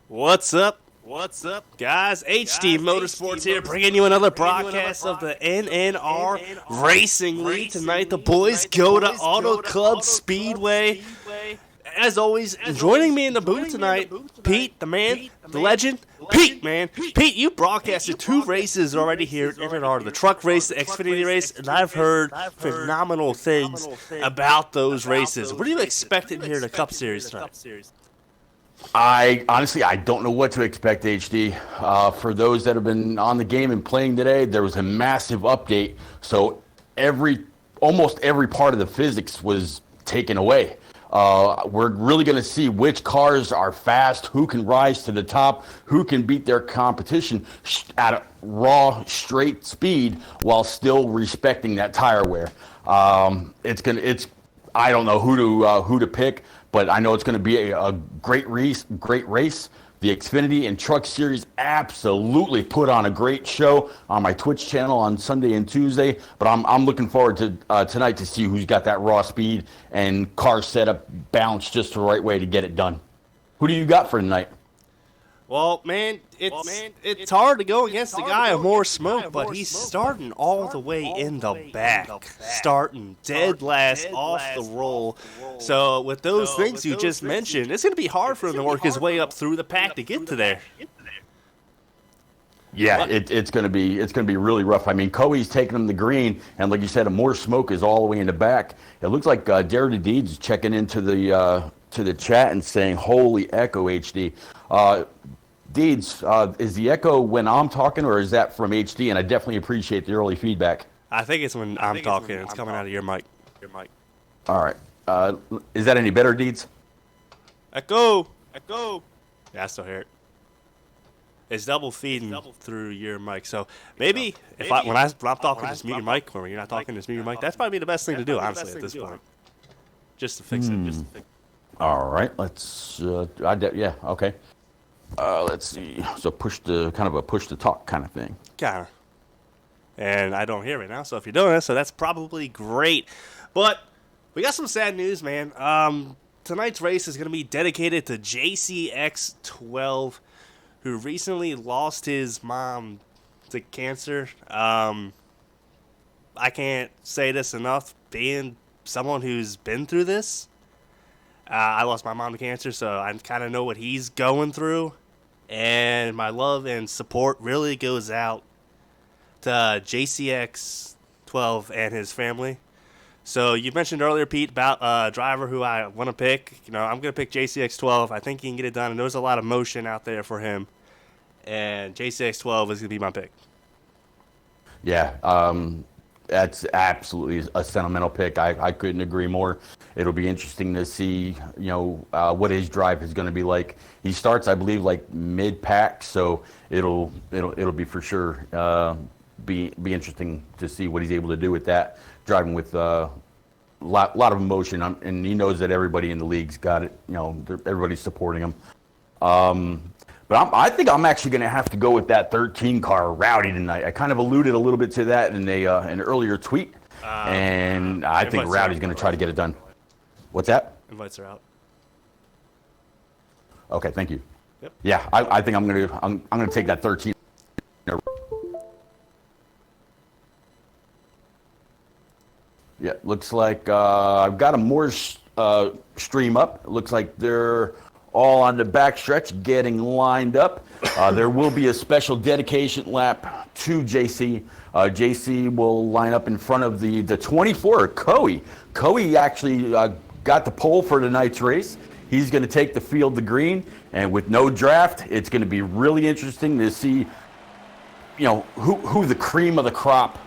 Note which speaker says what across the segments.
Speaker 1: What's up? Guys? HD Motorsports here, bringing you another broadcast of the NNR Racing League. Tonight, the boys go to Auto Club Speedway. As always, joining me in the booth tonight, Pete, the man, the legend. Pete, man. Pete, you broadcasted 2 races already here at NNR, the truck race, the Xfinity race, and I've heard phenomenal things about those races. What are you expecting here in the Cup Series tonight?
Speaker 2: I don't know what to expect, HD. For those that have been on the game and playing today, there was a massive update. So almost every part of the physics was taken away. We're really going to see which cars are fast, who can rise to the top, who can beat their competition at a raw, straight speed while still respecting that tire wear. I don't know who to pick, but I know it's going to be a great race. The Xfinity and Truck Series absolutely put on a great show on my Twitch channel on Sunday and Tuesday. But I'm looking forward to tonight to see who's got that raw speed and car setup balanced just the right way to get it done. Who do you got for tonight?
Speaker 1: Well, man, it's hard to go against the guy of more smoke, but he's starting all the way in the back, starting dead last off the roll. So with those things you just mentioned, it's going to be hard for him to work his way up through the pack to get to there.
Speaker 2: Yeah, it's going to be really rough. I mean, Coey's taking him the green, and like you said, more smoke is all the way in the back. It looks like Dare to Deeds is checking into the chat and saying, "Holy echo, HD." Deeds, is the echo when I'm talking, or is that from HD? And I definitely appreciate the early feedback.
Speaker 1: I think it's when I'm talking. It's coming out of your mic.
Speaker 2: All right. Is that any better, Deeds?
Speaker 1: Echo. Yeah, I still hear it. It's double feeding through your mic. So maybe when I'm talking, just mute your mic. Or when you're not talking, just mute your mic. That's probably the best thing to do, honestly, at this point. Just to fix it.
Speaker 2: All right. Let's. Yeah. Okay. Let's see. So push to talk kind of thing.
Speaker 1: Kinda. And I don't hear it now, so if you're doing it, so that's probably great. But we got some sad news, man. Tonight's race is going to be dedicated to JCX12, who recently lost his mom to cancer. I can't say this enough, being someone who's been through this. I lost my mom to cancer, so I kind of know what he's going through. And my love and support really goes out to JCX12 and his family. So you mentioned earlier, Pete, about a driver who I want to pick. I'm going to pick JCX12. I think he can get it done, and there's a lot of motion out there for him. And JCX12 is going to be my pick.
Speaker 2: Yeah, that's absolutely a sentimental pick. I couldn't agree more. It'll be interesting to see, what his drive is going to be like. He starts, I believe, like mid-pack, so it'll be for sure be interesting to see what he's able to do with that, driving with a lot of emotion, and he knows that everybody in the league's got it. Everybody's supporting him. But I think I'm actually going to have to go with that 13 car, Rowdy, tonight. I kind of alluded a little bit to that in an earlier tweet, and I think Rowdy's going to try to get it done. What's that?
Speaker 1: Invites are out.
Speaker 2: Okay, thank you.
Speaker 1: Yep.
Speaker 2: Yeah, I think I'm gonna take that 13. Yeah, looks like I've got a more stream up. It looks like they're all on the back stretch getting lined up. There will be a special dedication lap to JC. JC will line up in front of the 24, Coey. Coey actually got the pole for tonight's race. He's going to take the field to green, and with no draft, it's going to be really interesting to see, who the cream of the crop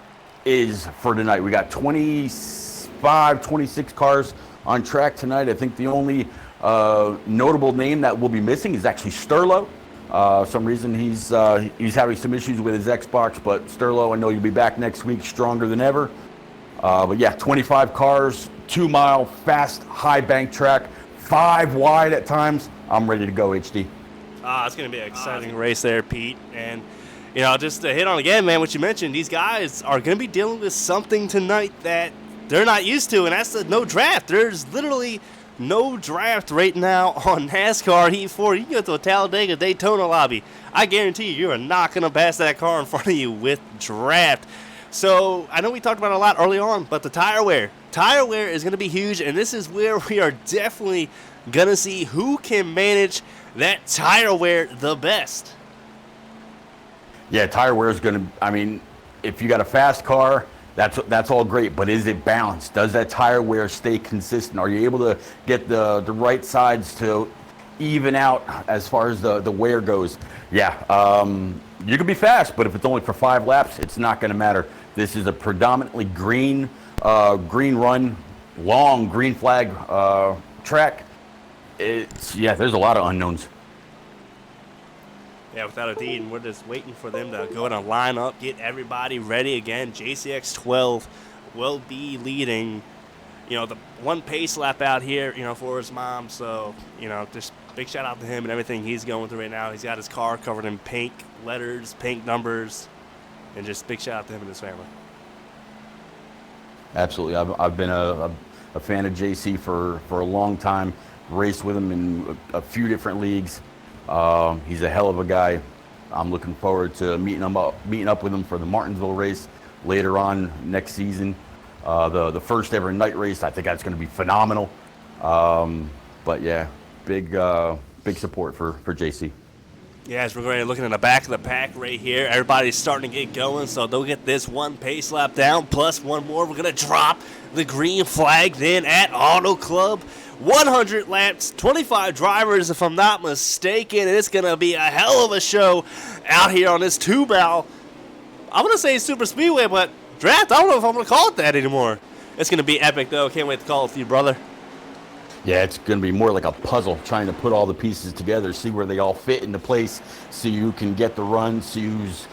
Speaker 2: is for tonight. We got 25, 26 cars on track tonight. I think the only notable name that will be missing is actually Sterlo. Some reason he's having some issues with his Xbox, but Sterlo, I know you'll be back next week stronger than ever. But yeah, 25 cars, 2 mile, fast, high bank track, 5 wide at times. I'm ready to go, HD.
Speaker 1: It's going to be an exciting race there, Pete. And, just to hit on again, man, what you mentioned, these guys are going to be dealing with something tonight that they're not used to, and that's the no draft. There's literally no draft right now on NASCAR Heat 4. You can go to a Talladega Daytona lobby. I guarantee you are not going to pass that car in front of you with draft. So I know we talked about it a lot early on, but the tire wear. Tire wear is going to be huge, and this is where we are definitely going to see who can manage that tire wear the best.
Speaker 2: Yeah, tire wear is going to, I mean, if you got a fast car, that's all great, but is it balanced? Does that tire wear stay consistent? Are you able to get the right sides to even out as far as the wear goes? Yeah, you can be fast, but if it's only for 5 laps, it's not going to matter. This is a predominantly green run, long green flag track. There's a lot of unknowns.
Speaker 1: Yeah, without a deed, and we're just waiting for them to go in a line up, get everybody ready again. JCX 12 will be leading, the one pace lap out here, for his mom. So, just big shout out to him and everything he's going through right now. He's got his car covered in pink letters, pink numbers, and just big shout out to him and his family.
Speaker 2: Absolutely. I've been a fan of JC for a long time, raced with him in a few different leagues. He's a hell of a guy. I'm looking forward to meeting up with him for the Martinsville race later on next season. The first ever night race, I think that's going to be phenomenal. But yeah, big support for JC.
Speaker 1: Yeah, as we're looking in the back of the pack right here, everybody's starting to get going, so they'll get this one pace lap down, plus one more. We're going to drop the green flag then at Auto Club. 100 laps, 25 drivers, if I'm not mistaken, and it's going to be a hell of a show out here on this two-bow. I'm going to say super speedway, but draft, I don't know if I'm going to call it that anymore. It's going to be epic, though. Can't wait to call it with you, brother.
Speaker 2: Yeah, it's going to be more like a puzzle, trying to put all the pieces together, see where they all fit into place, so you can get the run, see who's,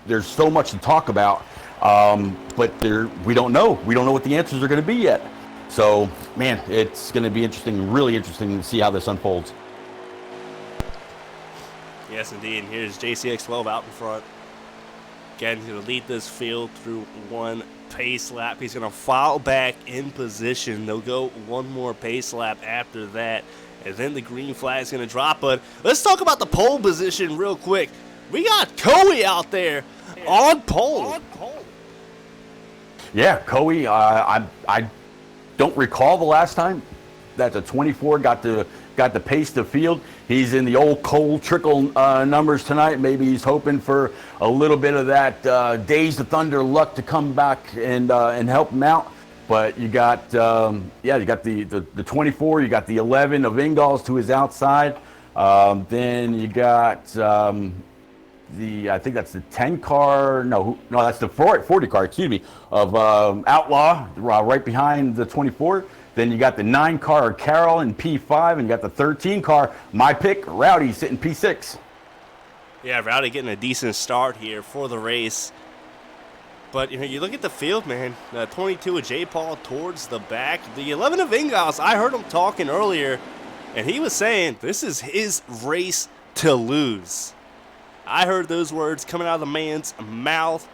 Speaker 2: there's so much to talk about, but we don't know. We don't know what the answers are going to be yet. So, man, it's going to be interesting, really interesting to see how this unfolds.
Speaker 1: Yes, indeed. And here's JCX12 out in front. Again, he's going to lead this field through one pace lap. He's going to fall back in position. They'll go one more pace lap after that, and then the green flag is going to drop. But let's talk about the pole position real quick. We got Coey out there on pole.
Speaker 2: Yeah, Coey, I don't recall the last time that the 24 got the pace to field. He's in the old Cole Trickle numbers tonight. Maybe he's hoping for a little bit of that Days of Thunder luck to come back and help him out. But you got you got the 24, you got the 11 of Ingalls to his outside. Then you got I think that's the 10 car. No, that's the 40 car. Excuse me, of Outlaw right behind the 24. Then you got the 9 car Carroll in P5, and you got the 13 car, my pick, Rowdy, sitting P6.
Speaker 1: Yeah, Rowdy getting a decent start here for the race. But, you look at the field, man. The 22 of J. Paul towards the back. The 11 of Ingalls, I heard him talking earlier, and he was saying this is his race to lose. I heard those words coming out of the man's mouth.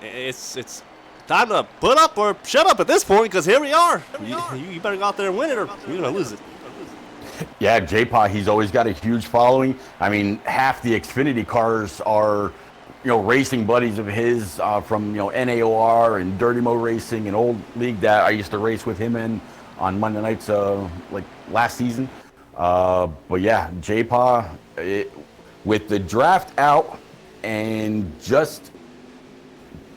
Speaker 1: It's time to put up or shut up at this point, because here we are. You better go out there and win it, or you're going to lose it.
Speaker 2: Yeah, J-Paw, he's always got a huge following. I mean, half the Xfinity cars are, racing buddies of his from, NAOR and Dirty Mo Racing, an old league that I used to race with him in on Monday nights, like last season. But yeah, J-Paw, with the draft out and just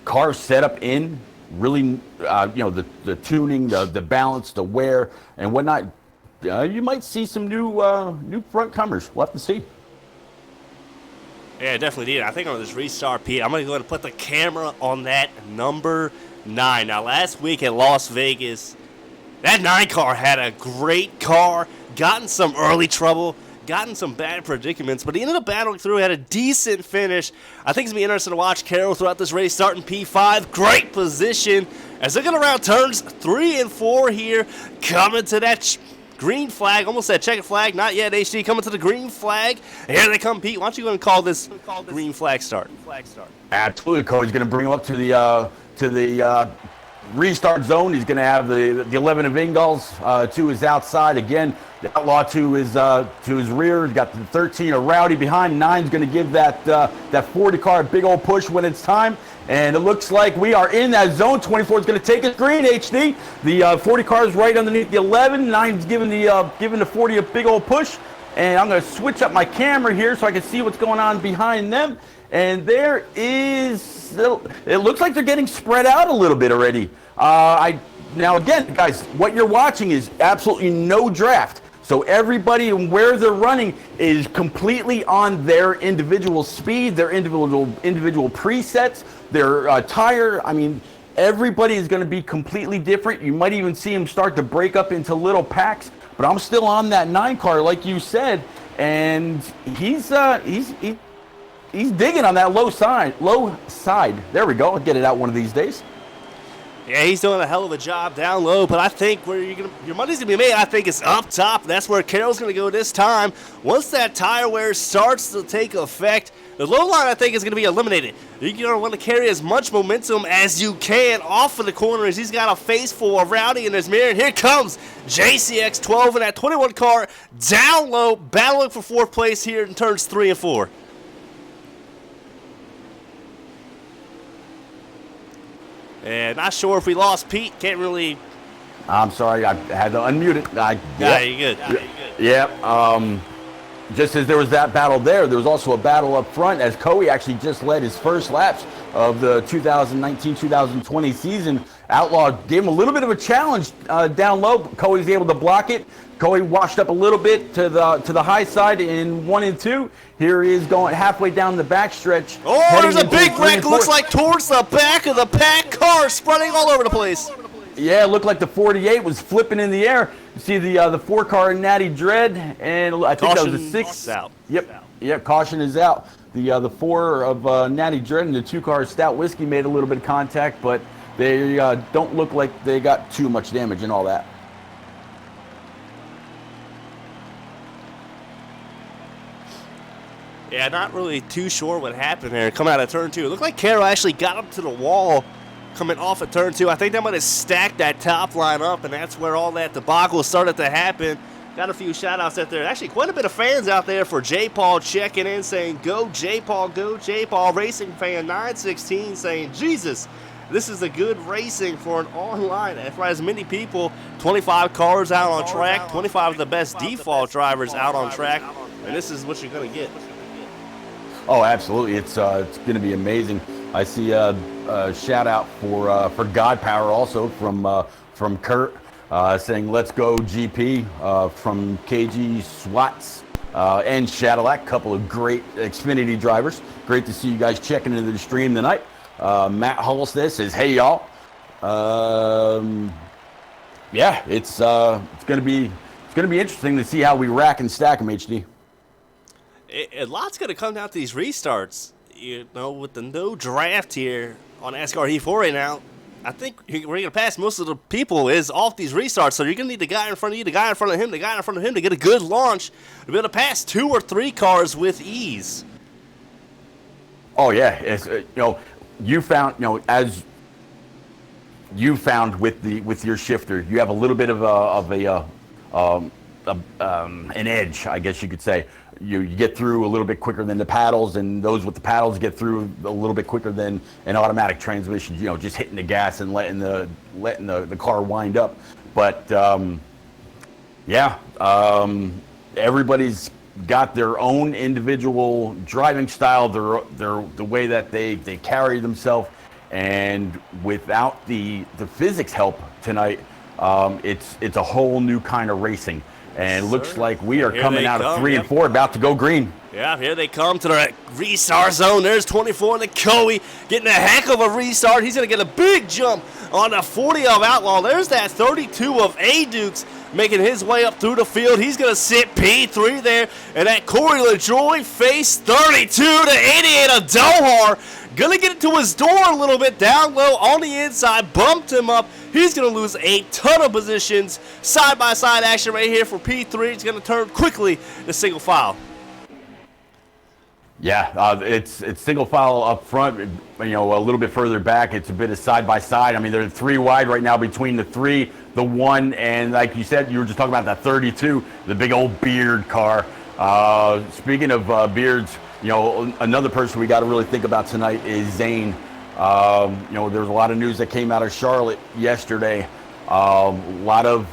Speaker 2: cars set up in, really, the tuning, the balance, the wear, and whatnot, you might see some new front comers. We'll have to see.
Speaker 1: Yeah, definitely did. I think on this restart, Pete, I'm going to go ahead and put the camera on that number 9. Now, last week at Las Vegas, that 9 car had a great car, got in some early trouble, got in some bad predicaments, but he ended up battling through, had a decent finish. I think it's going to be interesting to watch Carroll throughout this race, starting P5. Great position as they're going around turns 3 and 4 here, coming to that green flag, almost that checkered flag, not yet, HD, coming to the green flag. Here they come, Pete. Why don't you go and call this green flag start?
Speaker 2: Absolutely, Cody's going to bring him up to the restart zone. He's going to have the 11 of Ingalls to his outside. Again, the Outlaw to his rear. He's got the 13 of Rowdy behind. 9's going to give that 40 car a big old push when it's time. And it looks like we are in that zone. 24 is going to take us green, HD. The 40 car is right underneath the 11. 9's giving the 40 a big old push. And I'm going to switch up my camera here so I can see what's going on behind them. And there is, it looks like they're getting spread out a little bit already. Now again, guys, what you're watching is absolutely no draft. So everybody and where they're running is completely on their individual speed, their individual presets, their tire. I mean, everybody is going to be completely different. You might even see them start to break up into little packs. But I'm still on that 9 car, like you said, and he's digging on that low side. There we go. I'll get it out one of these days.
Speaker 1: Yeah, he's doing a hell of a job down low, but I think where your money's going to be made, I think, is up top. That's where Carroll's going to go this time. Once that tire wear starts to take effect, the low line, I think, is going to be eliminated. You're going to want to carry as much momentum as you can off of the corner as he's got a face full of Rowdy in his mirror. And here comes JCX 12 in that 21 car down low, battling for 4th place here in turns 3 and 4. And not sure if we lost Pete. Can't really.
Speaker 2: I'm sorry, I had to unmute it.
Speaker 1: Yeah, you're good.
Speaker 2: Yeah. Just as there was that battle there was also a battle up front as Coey actually just led his first laps of the 2019-2020 season. Outlaw gave him a little bit of a challenge down low. Coey was able to block it. Coey washed up a little bit to the high side in 1 and 2. Here he is going halfway down the backstretch.
Speaker 1: Oh, there's a big wreck. Looks like towards the back of the pack car, spreading all over the place.
Speaker 2: Yeah, it looked like the 48 was flipping in the air. You see the 4 car in Natty Dread, and I think that was a 6.
Speaker 1: Out.
Speaker 2: Yep, caution is out. The 4 of Natty Dread and the 2 car Stout Whiskey made a little bit of contact, but they don't look like they got too much damage and all that.
Speaker 1: Yeah, not really too sure what happened there. Coming out of turn 2. It looked like Carroll actually got up to the wall coming off of turn 2. I think that might have stacked that top line up, and that's where all that debacle started to happen. Got a few shout-outs out there. Actually, quite a bit of fans out there for J. Paul checking in, saying, go J. Paul, go J. Paul. Racing fan 916 saying, Jesus, this is a good racing for an online. For as many people, 25 cars out on track, 25 of the best default drivers out on track, and this is what you're going to get.
Speaker 2: Oh, absolutely. It's going to be amazing. I see a shout out for God Power also from Kurt saying let's go GP from KG Swats and Shadowlac, couple of great Xfinity drivers. Great to see you guys checking into the stream tonight. Matt Hollister says hey y'all. Yeah, it's going to be interesting to see how we rack and stack them, HD.
Speaker 1: A lot's going to come down to these restarts. You know, with the no draft here on NASCAR E4 right now, I think we're going to pass most of the people is off these restarts. So you're going to need the guy in front of you, the guy in front of him, the guy in front of him to get a good launch to be able to pass 2 or 3 cars with ease.
Speaker 2: Oh yeah, it's, you found as you found with your shifter, you have a little bit of an edge, I guess you could say. You get through a little bit quicker than the paddles, and those with the paddles get through a little bit quicker than an automatic transmission. Just hitting the gas and letting the car wind up. But everybody's got their own individual driving style, the way that they carry themselves, and without the physics help tonight, it's a whole new kind of racing. And looks like we are coming out of 3 and 4, about to go green.
Speaker 1: Yeah, here they come to the restart zone. There's 24 in the Coey, getting a heck of a restart. He's going to get a big jump on the 40 of Outlaw. There's that 32 of A-Dukes making his way up through the field. He's going to sit P3 there. And that Corey LaJoy face 32 to 88 of Dohar. Going to get it to his door a little bit down low on the inside. Bumped him up. He's going to lose a ton of positions. Side-by-side action right here for P3. He's going to turn quickly to single file.
Speaker 2: Yeah, it's single file up front, you know, a little bit further back. It's a bit of side by side. I mean, they're 3 wide right now between the 3, the 1, and like you said, you were just talking about that 32, the big old beard car. Speaking of beards, you know, another person we got to really think about tonight is Zane. You know, there's a lot of news that came out of Charlotte yesterday. A lot of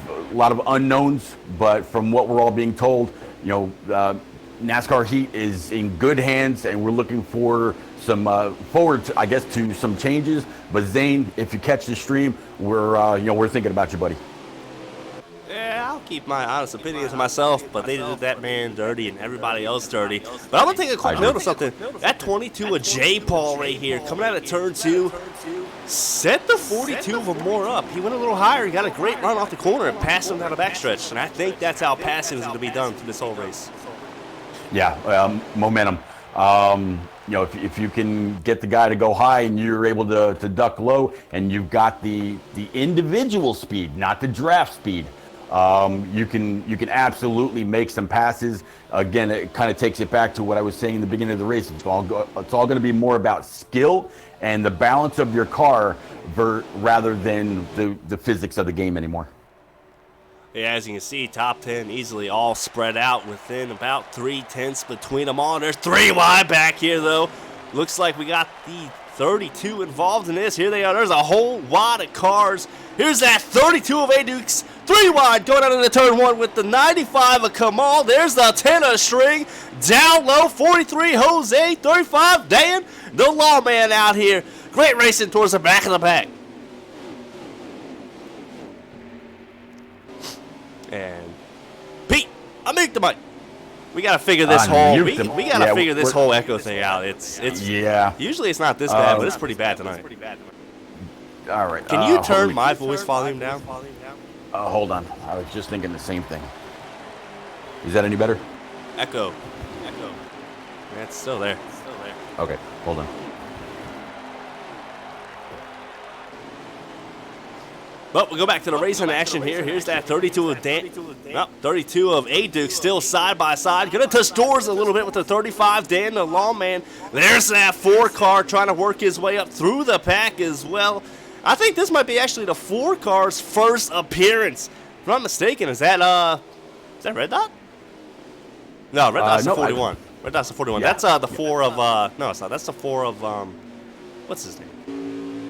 Speaker 2: unknowns, but from what we're all being told, you know, NASCAR Heat is in good hands, and we're looking for some I guess, to some changes. But Zane, if you catch the stream, we're thinking about you, buddy.
Speaker 1: Yeah, I'll keep my honest opinion to myself, but they did that man dirty and everybody else dirty. But I'm gonna take a quick note of something. That 22 of J. Paul right here, coming out of turn 2, set the 42 of more up. He went a little higher. He got a great run off the corner and passed him down the backstretch. And I think that's how passing is going to be done through this whole race.
Speaker 2: Yeah, momentum. You know, if you can get the guy to go high and you're able to duck low, and you've got the individual speed, not the draft speed, you can absolutely make some passes. Again, it kind of takes it back to what I was saying in the beginning of the race. It's all going to be more about skill and the balance of your car rather than the physics of the game anymore.
Speaker 1: Yeah, as you can see, top 10 easily all spread out within about 3/10 between them all. There's 3 wide back here, though. Looks like we got the 32 involved in this. Here they are. There's a whole wad of cars. Here's that 32 of A-Dukes. 3 wide going out into turn 1 with the 95 of Kamal. There's the 10 of String. Down low, 43 Jose, 35 Dan. The lawman out here. Great racing towards the back of the pack. And Pete, I mute the mic. We gotta figure this this whole echo thing out. It's
Speaker 2: yeah.
Speaker 1: Usually it's not this bad, but it's pretty bad tonight.
Speaker 2: All right.
Speaker 1: Can you turn my voice volume down?
Speaker 2: Hold on. I was just thinking the same thing. Is that any better?
Speaker 1: Echo. Yeah, it's still there.
Speaker 2: Okay. Hold on.
Speaker 1: But we'll go back to the racing action here. Here's that 32 of 32 of A-Duke still side by side. Gonna touch doors a little bit with the 35 Dan, the lawman. There's that 4 car trying to work his way up through the pack as well. I think this might be actually the 4 car's first appearance. If I'm not mistaken, is that Red Dot? No, Red Dot's the 41. Red Dot's the 41. Yeah. That's the 4 of no, it's not. That's the 4 of what's his name?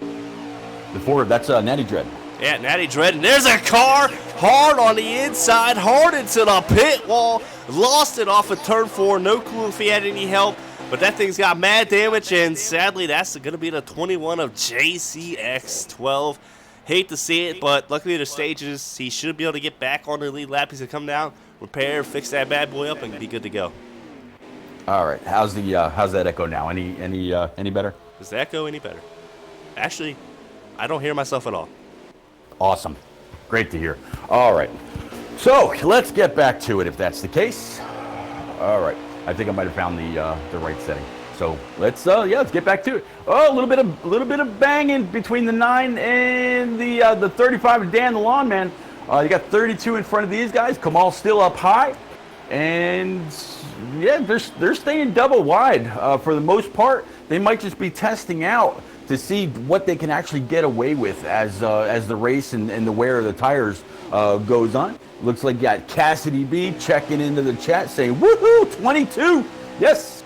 Speaker 2: The 4 that's Natty Dread.
Speaker 1: Yeah, Natty Dread, and there's a car hard on the inside, hard into the pit wall, lost it off of turn 4, no clue if he had any help, but that thing's got mad damage, and sadly, that's going to be the 21 of JCX12. Hate to see it, but luckily the stages, he should be able to get back on the lead lap. He's going to come down, repair, fix that bad boy up, and be good to go.
Speaker 2: All right, how's that echo now? Any better?
Speaker 1: Is the echo any better? Actually, I don't hear myself at all.
Speaker 2: Awesome. Great to hear. All right. So let's get back to it if that's the case. All right. I think I might have found the right setting. So let's get back to it. Oh, a little bit of banging between the 9 and the 35 of Dan the Lawn Man. You got 32 in front of these guys. Kamal's still up high, and yeah, they're staying double wide for the most part. They might just be testing out to see what they can actually get away with as the race and the wear of the tires goes on. Looks like you got Cassidy B checking into the chat saying, woohoo, 22. Yes.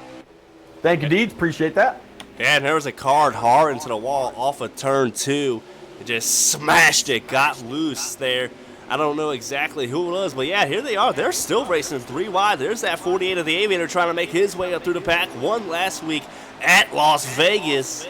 Speaker 2: Thank you, Deeds. Appreciate that.
Speaker 1: Yeah, and there was a car hard into the wall off of turn 2. It just smashed it, got loose there. I don't know exactly who it was, but yeah, here they are. They're still racing 3 wide. There's that 48 of the Aviator trying to make his way up through the pack. Won last week at Las Vegas.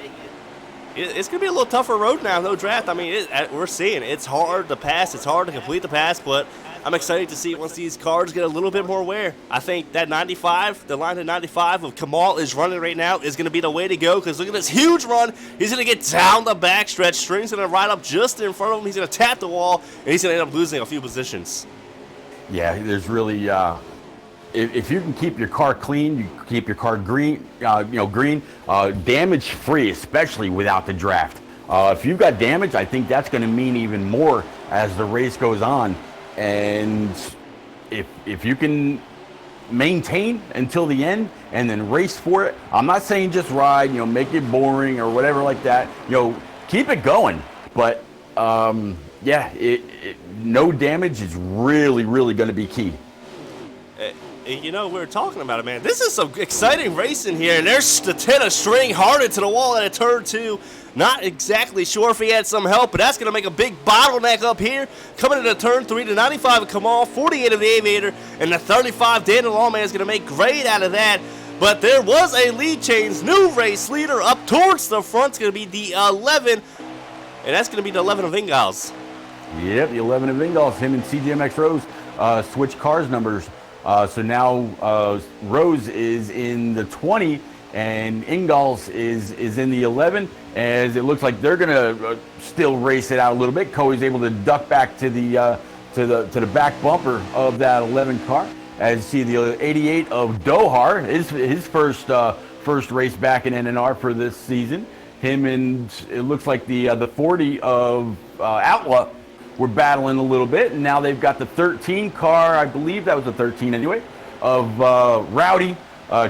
Speaker 1: It's going to be a little tougher road now, no draft. I mean, we're seeing it's hard to pass. It's hard to complete the pass, but I'm excited to see once these cars get a little bit more wear. I think that 95, the line to 95 of Kamal is running right now is going to be the way to go because look at this huge run. He's going to get down the backstretch. String's going to ride up just in front of him. He's going to tap the wall, and he's going to end up losing a few positions.
Speaker 2: Yeah, there's really if you can keep your car clean, you keep your car green, damage free, especially without the draft. If you've got damage, I think that's going to mean even more as the race goes on. And if you can maintain until the end and then race for it. I'm not saying just ride, make it boring or whatever like that. Keep it going. But no damage is really, really going to be key.
Speaker 1: We were talking about it, man. This is some exciting racing here, and there's the 10 of string hard into the wall at a turn 2. Not exactly sure if he had some help, but that's going to make a big bottleneck up here. Coming into turn 3, the 95 of Kamal, 48 of the Aviator, and the 35 Dan the Lawman is going to make great out of that. But there was a lead change. New race leader up towards the front. It's going to be the 11, and that's going to be the 11 of Ingalls.
Speaker 2: Yep, the 11 of Ingalls. Him and CGMX Rose switch cars numbers. So now Rose is in the 20 and Ingalls is in the 11, as it looks like they're gonna still race it out a little bit. Coey's able to duck back to the back bumper of that 11 car. As you see, the 88 of Dohar, his first race back in NNR for this season. Him and it looks like the 40 of Outlaw were battling a little bit, and now they've got the 13 car, I believe that was the 13 anyway, of Rowdy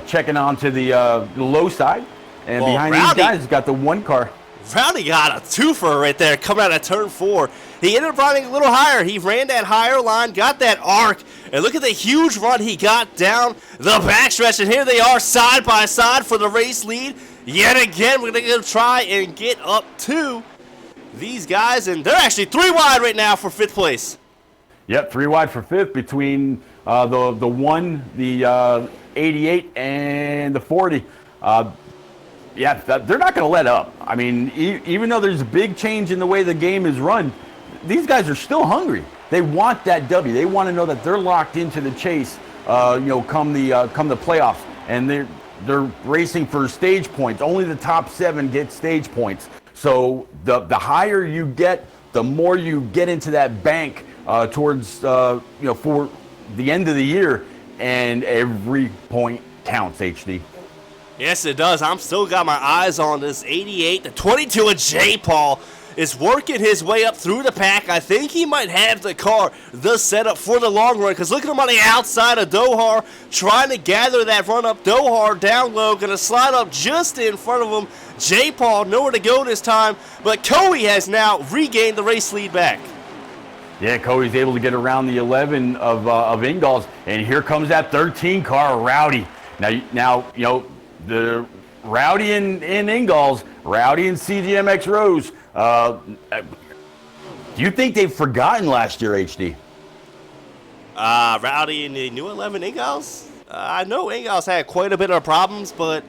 Speaker 2: checking onto the low side. And behind these guys, he's got the 1 car.
Speaker 1: Rowdy got a twofer right there coming out of turn 4. He ended up running a little higher. He ran that higher line, got that arc, and look at the huge run he got down the backstretch. And here they are side by side for the race lead. Yet again, we're going to try and get up to these guys, and they're actually 3 wide right now for 5th place.
Speaker 2: Yep, 3 wide for 5th between the 1, the 88, and the 40. They're not going to let up. I mean, even though there's a big change in the way the game is run, these guys are still hungry. They want that W. They want to know that they're locked into the chase. Come the playoffs, and they're racing for stage points. Only the top 7 get stage points. So the higher you get, the more you get into that bank towards for the end of the year, and every point counts. HD.
Speaker 1: Yes, it does. I'm still got my eyes on this 88. The 22 of J. Paul is working his way up through the pack. I think he might have the car, the setup for the long run, because look at him on the outside of Dohar, trying to gather that run up. Dohar down low, going to slide up just in front of him. J. Paul nowhere to go this time, but Coey has now regained the race lead back.
Speaker 2: Yeah, Coey's able to get around the 11 of Ingalls, and here comes that 13 car, Rowdy. Now the Rowdy and Ingalls, Rowdy and CGMX Rose. Do you think they've forgotten last year, HD?
Speaker 1: Rowdy and the new 11 Ingalls? I know Ingalls had quite a bit of problems, but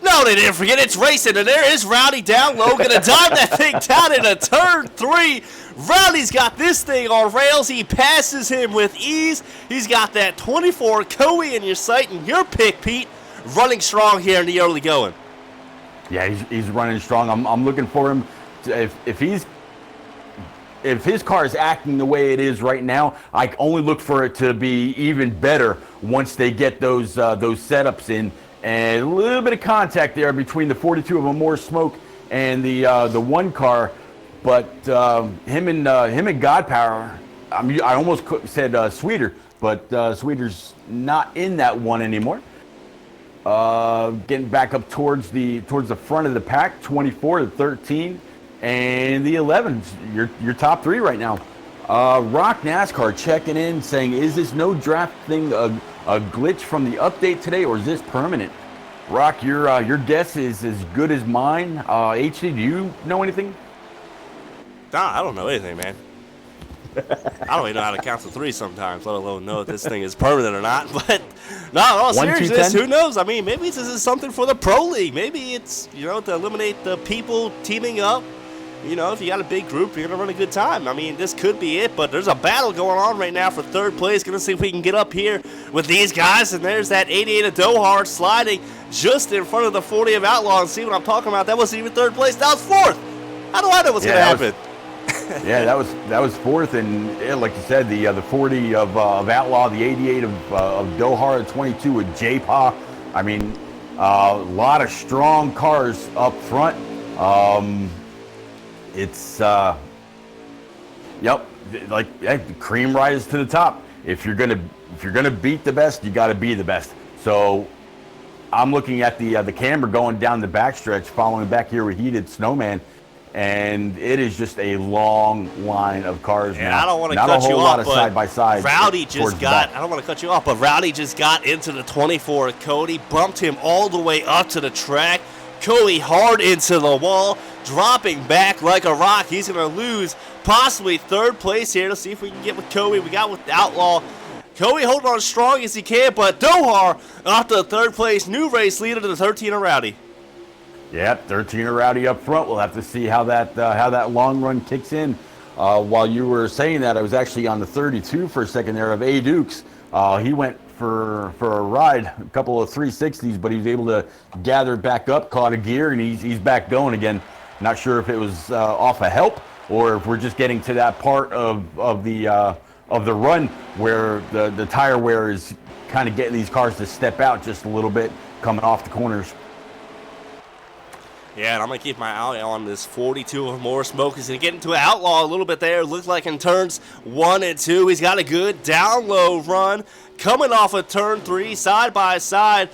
Speaker 1: no, they didn't forget. It's racing, and there is Rowdy down low, gonna dive that thing down into turn 3. Rowdy's got this thing on rails. He passes him with ease. He's got that 24 Coey in your sight, and your pick, Pete, running strong here in the early going.
Speaker 2: Yeah, he's running strong. I'm looking for him. If his car is acting the way it is right now, I only look for it to be even better once they get those setups in. And a little bit of contact there between the 42 of Amore Smoke and the 1 car, but him and God Power. I almost said Sweeter, but Sweeter's not in that one anymore. Getting back up towards the front of the pack, 24 to 13, and the 11. Your top 3 right now. Rock NASCAR checking in, saying, "Is this no draft thing a glitch from the update today, or is this permanent?" Rock, your guess is as good as mine. HD, do you know anything?
Speaker 1: Nah, I don't know anything, man. I don't even know how to count to 3 sometimes, let alone know if this thing is permanent or not. But no, in all seriousness, who knows? I mean, maybe this is something for the Pro League. Maybe it's, to eliminate the people teaming up. If you got a big group, you're going to run a good time. I mean, this could be it, but there's a battle going on right now for 3rd place. Going to see if we can get up here with these guys. And there's that 88 of Dohar sliding just in front of the 40 of Outlaw. And see what I'm talking about? That wasn't even 3rd place. That was 4th. How do I know what's going to happen?
Speaker 2: Yeah, that was 4th, and like you said, the 40 of Outlaw, the 88 of Dohar, the 22 with J-Pa. I mean, a lot of strong cars up front. It's cream rises to the top. if you're gonna beat the best, you got to be the best. So I'm looking at the camera going down the backstretch, following back here with Heated Snowman, and it is just a long line of cars
Speaker 1: and
Speaker 2: now.
Speaker 1: I don't want to
Speaker 2: Not
Speaker 1: cut
Speaker 2: a whole
Speaker 1: you
Speaker 2: lot
Speaker 1: off,
Speaker 2: of side by side.
Speaker 1: Rowdy just got. I don't want to cut you off, but Rowdy just got into the 24. Cody bumped him all the way up to the track. Cody hard into the wall, dropping back like a rock. He's going to lose possibly third place here. Let's see if we can get with Cody. We got with Outlaw. Cody holding on as strong as he can, but Dohar off to third place. New race leader to the 13 of Rowdy.
Speaker 2: Yep, 13 of Rowdy up front. We'll have to see how that long run kicks in. While you were saying that, I was actually on the 32 for a second there of A. Dukes. He went for a ride, a couple of 360s, but he was able to gather back up, caught a gear, and he's back going again. Not sure if it was off a help or if we're just getting to that part of the run where the tire wear is kind of getting these cars to step out just a little bit coming off the corners.
Speaker 1: Yeah, and I'm going to keep my eye on this 42 of more smoke. He's going to get into an Outlaw a little bit there. Looks like in turns 1 and 2. He's got a good down-low run coming off of turn 3, side by side.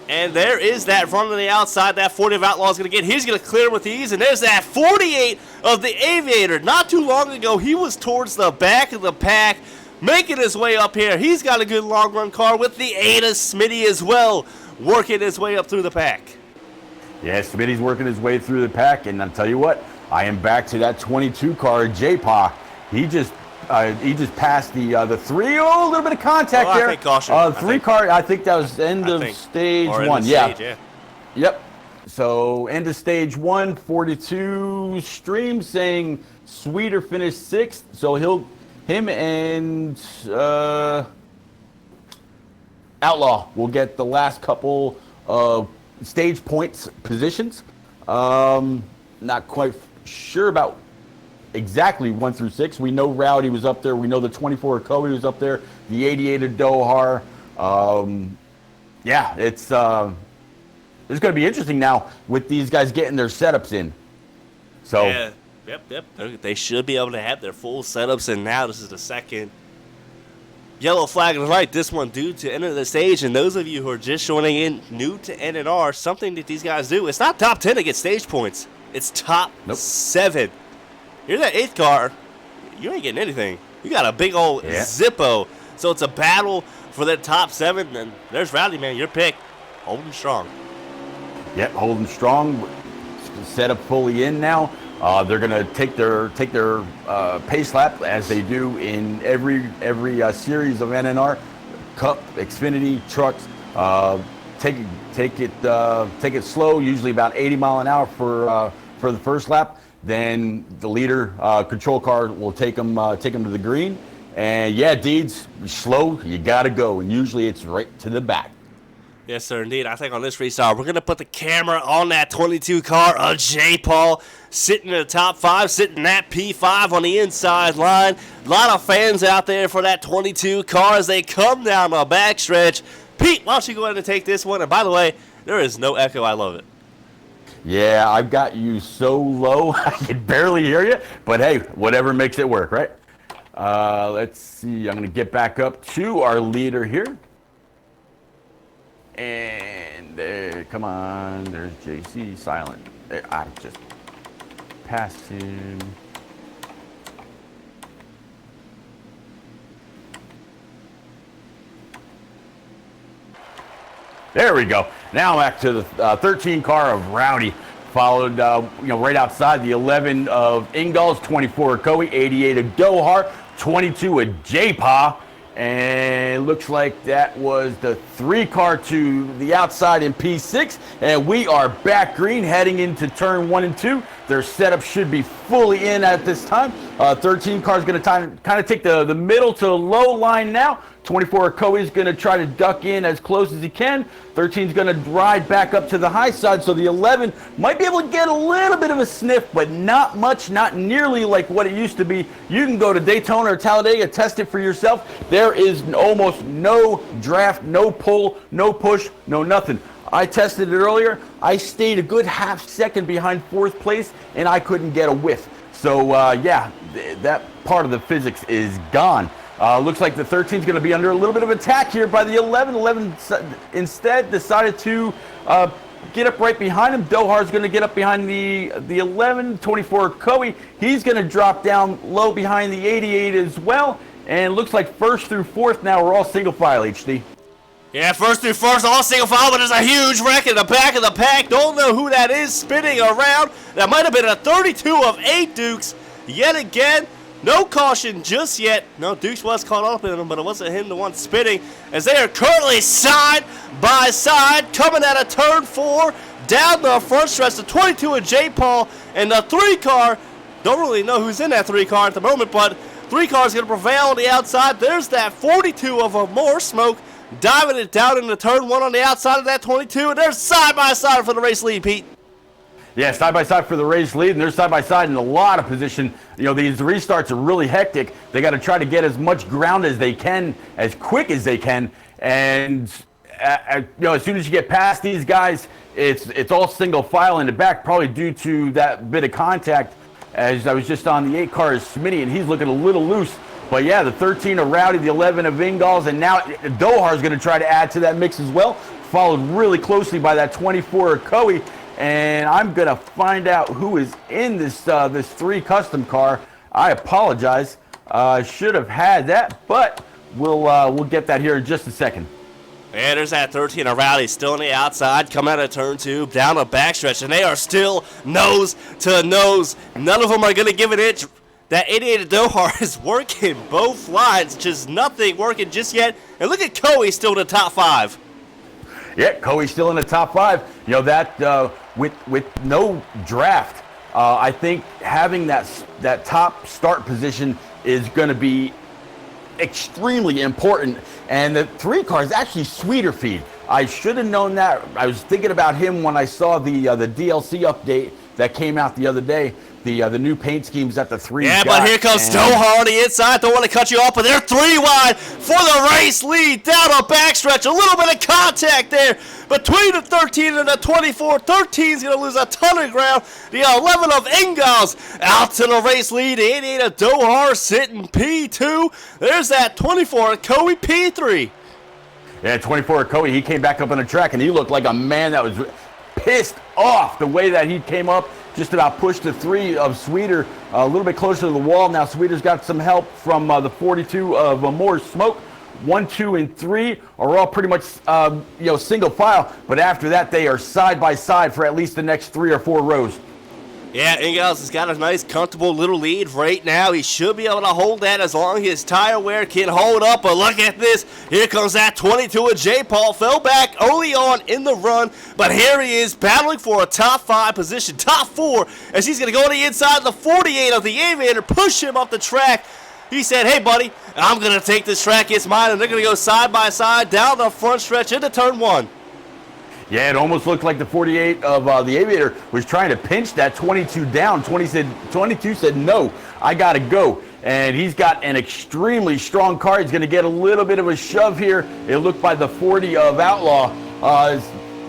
Speaker 1: And there is that run on the outside. That 40 of Outlaw is going to get. He's going to clear with ease. And there's that 48 of the Aviator. Not too long ago, he was towards the back of the pack, making his way up here. He's got a good long-run car with the 8 of Smitty as well, working his way up through the pack.
Speaker 2: Yeah, Smitty's working his way through the pack, and I'll tell you what, I am back to that 22 car, J-Pa. He just passed the 3. Oh, a little bit of contact there.
Speaker 1: I think caution.
Speaker 2: 3 car. I think that was end of stage 1.
Speaker 1: Yeah.
Speaker 2: Yep. So end of stage 1, 42 stream saying Sweeter finished 6th. So him and Outlaw will get the last couple of stage points positions. Not quite sure about exactly 1 through 6. We know Rowdy was up there. We know the 24 Cody was up there. The 88 of Dohar. Yeah, it's going to be interesting now with these guys getting their setups in. So
Speaker 1: yeah, yep. They should be able to have their full setups in now. This is the second yellow flag on the right. This one due to enter the stage. And those of you who are just joining in, new to NNR, something that these guys do. It's not top 10 to get stage points. It's top 7. You're that 8th car, you ain't getting anything. You got a big old Zippo. So it's a battle for that top 7. And there's Rowdy, man, your pick. Holding strong.
Speaker 2: Yep, holding strong. Set up fully in now. They're going to take their pace lap as they do in every series of NNR Cup, Xfinity, trucks. Take it slow, usually about 80 mile an hour for the first lap. Then the leader control car will take them to the green. And yeah, Deeds, slow, you got to go. And usually it's right to the back.
Speaker 1: Yes, sir, indeed. I think on this restart, we're going to put the camera on that 22 car of J. Paul, sitting in the top 5, sitting that P5 on the inside line. A lot of fans out there for that 22 car as they come down the backstretch. Pete, why don't you go ahead and take this one? And by the way, there is no echo. I love it.
Speaker 2: Yeah, I've got you so low, I can barely hear you. But hey, whatever makes it work, right? Let's see. I'm going to get back up to our leader here. And there, come on, there's JC silent. There, I just passed him. There we go. Now back to the 13 car of Rowdy, followed right outside the 11 of Ingall's, 24 of Coe, 88 of Dohar, 22 of J-Pa. And it looks like that was the 3 car to the outside in P6. And we are back green heading into turn 1 and 2. Their setup should be fully in at this time. 13 car is going to kind of take the middle to low line now. 24 Coe is going to try to duck in as close as he can. 13 is going to ride back up to the high side. So the 11 might be able to get a little bit of a sniff, but not much, not nearly like what it used to be. You can go to Daytona or Talladega, test it for yourself. There is almost no draft, no pull, no push, no nothing. I tested it earlier. I stayed a good half second behind 4th place, and I couldn't get a whiff. So, yeah, that part of the physics is gone. Looks like the 13 is going to be under a little bit of attack here by the 11. 11 instead decided to get up right behind him. Dohar's going to get up behind the 11. 24 Coey, he's going to drop down low behind the 88 as well. And looks like first through fourth now we're all single file, HD.
Speaker 1: Yeah, first through first, all single file, but there's a huge wreck in the back of the pack. Don't know who that is spinning around. That might have been a 32 of 8 Dukes. Yet again, no caution just yet. No, Dukes was caught up in him, but it wasn't him the one spinning, as they are currently side by side, coming out of turn 4, down the front stretch. The 22 of J. Paul and the 3 car. Don't really know who's in that 3 car at the moment, but 3 car is going to prevail on the outside. There's that 42 of a more smoke, diving it down into turn 1 on the outside of that 22, and they're side by side for the race lead, Pete.
Speaker 2: Yeah, side by side for the race lead, and they're side by side in a lot of position. You know, these restarts are really hectic. They got to try to get as much ground as they can, as quick as they can, and you know, as soon as you get past these guys, it's all single file in the back, probably due to that bit of contact. As I was just on the 8 car is Smitty, and he's looking a little loose. But yeah, the 13 of Rowdy, the 11 of Ingalls, and now Dohar is going to try to add to that mix as well. Followed really closely by that 24 of Coey. And I'm going to find out who is in this 3 custom car. I apologize. I should have had that, but we'll get that here in just a second.
Speaker 1: And there's that 13 of Rowdy still on the outside, coming out of turn 2, down the backstretch, and they are still nose to nose. None of them are going to give an inch. That 88 of Dohar is working both lines, just nothing working just yet. And look at Coey still in the top 5.
Speaker 2: Yeah, Coey's still in the top 5. You know, that with no draft, I think having that top start position is going to be extremely important. And the 3 car is actually Sweeter Feed. I should have known that. I was thinking about him when I saw the DLC update that came out the other day. The new paint schemes that the 3
Speaker 1: Yeah,
Speaker 2: got,
Speaker 1: but here comes Dohar on the inside. Don't want to cut you off, but they're 3 wide for the race lead down a backstretch. A little bit of contact there between the 13 and the 24. 13's going to lose a ton of ground. The 11 of Ingalls out to the race lead. The 88 of Dohar sitting P2. There's that 24 of Coey P3.
Speaker 2: Yeah, 24 of Coey, he came back up on the track, and he looked like a man that was pissed off the way that he came up. Just about pushed the 3 of Sweeter a little bit closer to the wall. Now Sweeter's got some help from the 42 of More Smoke. 1, 2, and 3 are all pretty much single file. But after that, they are side by side for at least the next 3 or 4 rows.
Speaker 1: Yeah, Ingalls has got a nice, comfortable little lead right now. He should be able to hold that as long as his tire wear can hold up. But look at this. Here comes that 22 of J. Paul. Fell back early on in the run. But here he is battling for a top 5 position, top 4. As he's going to go on the inside. The 48 of the Aviator push him off the track. He said, hey, buddy, I'm going to take this track. It's mine. And they're going to go side by side down the front stretch into turn 1.
Speaker 2: Yeah, it almost looked like the 48 of the Aviator was trying to pinch that 22 down. 22 said, no, I got to go. And he's got an extremely strong car. He's going to get a little bit of a shove here. It looked by the 40 of Outlaw.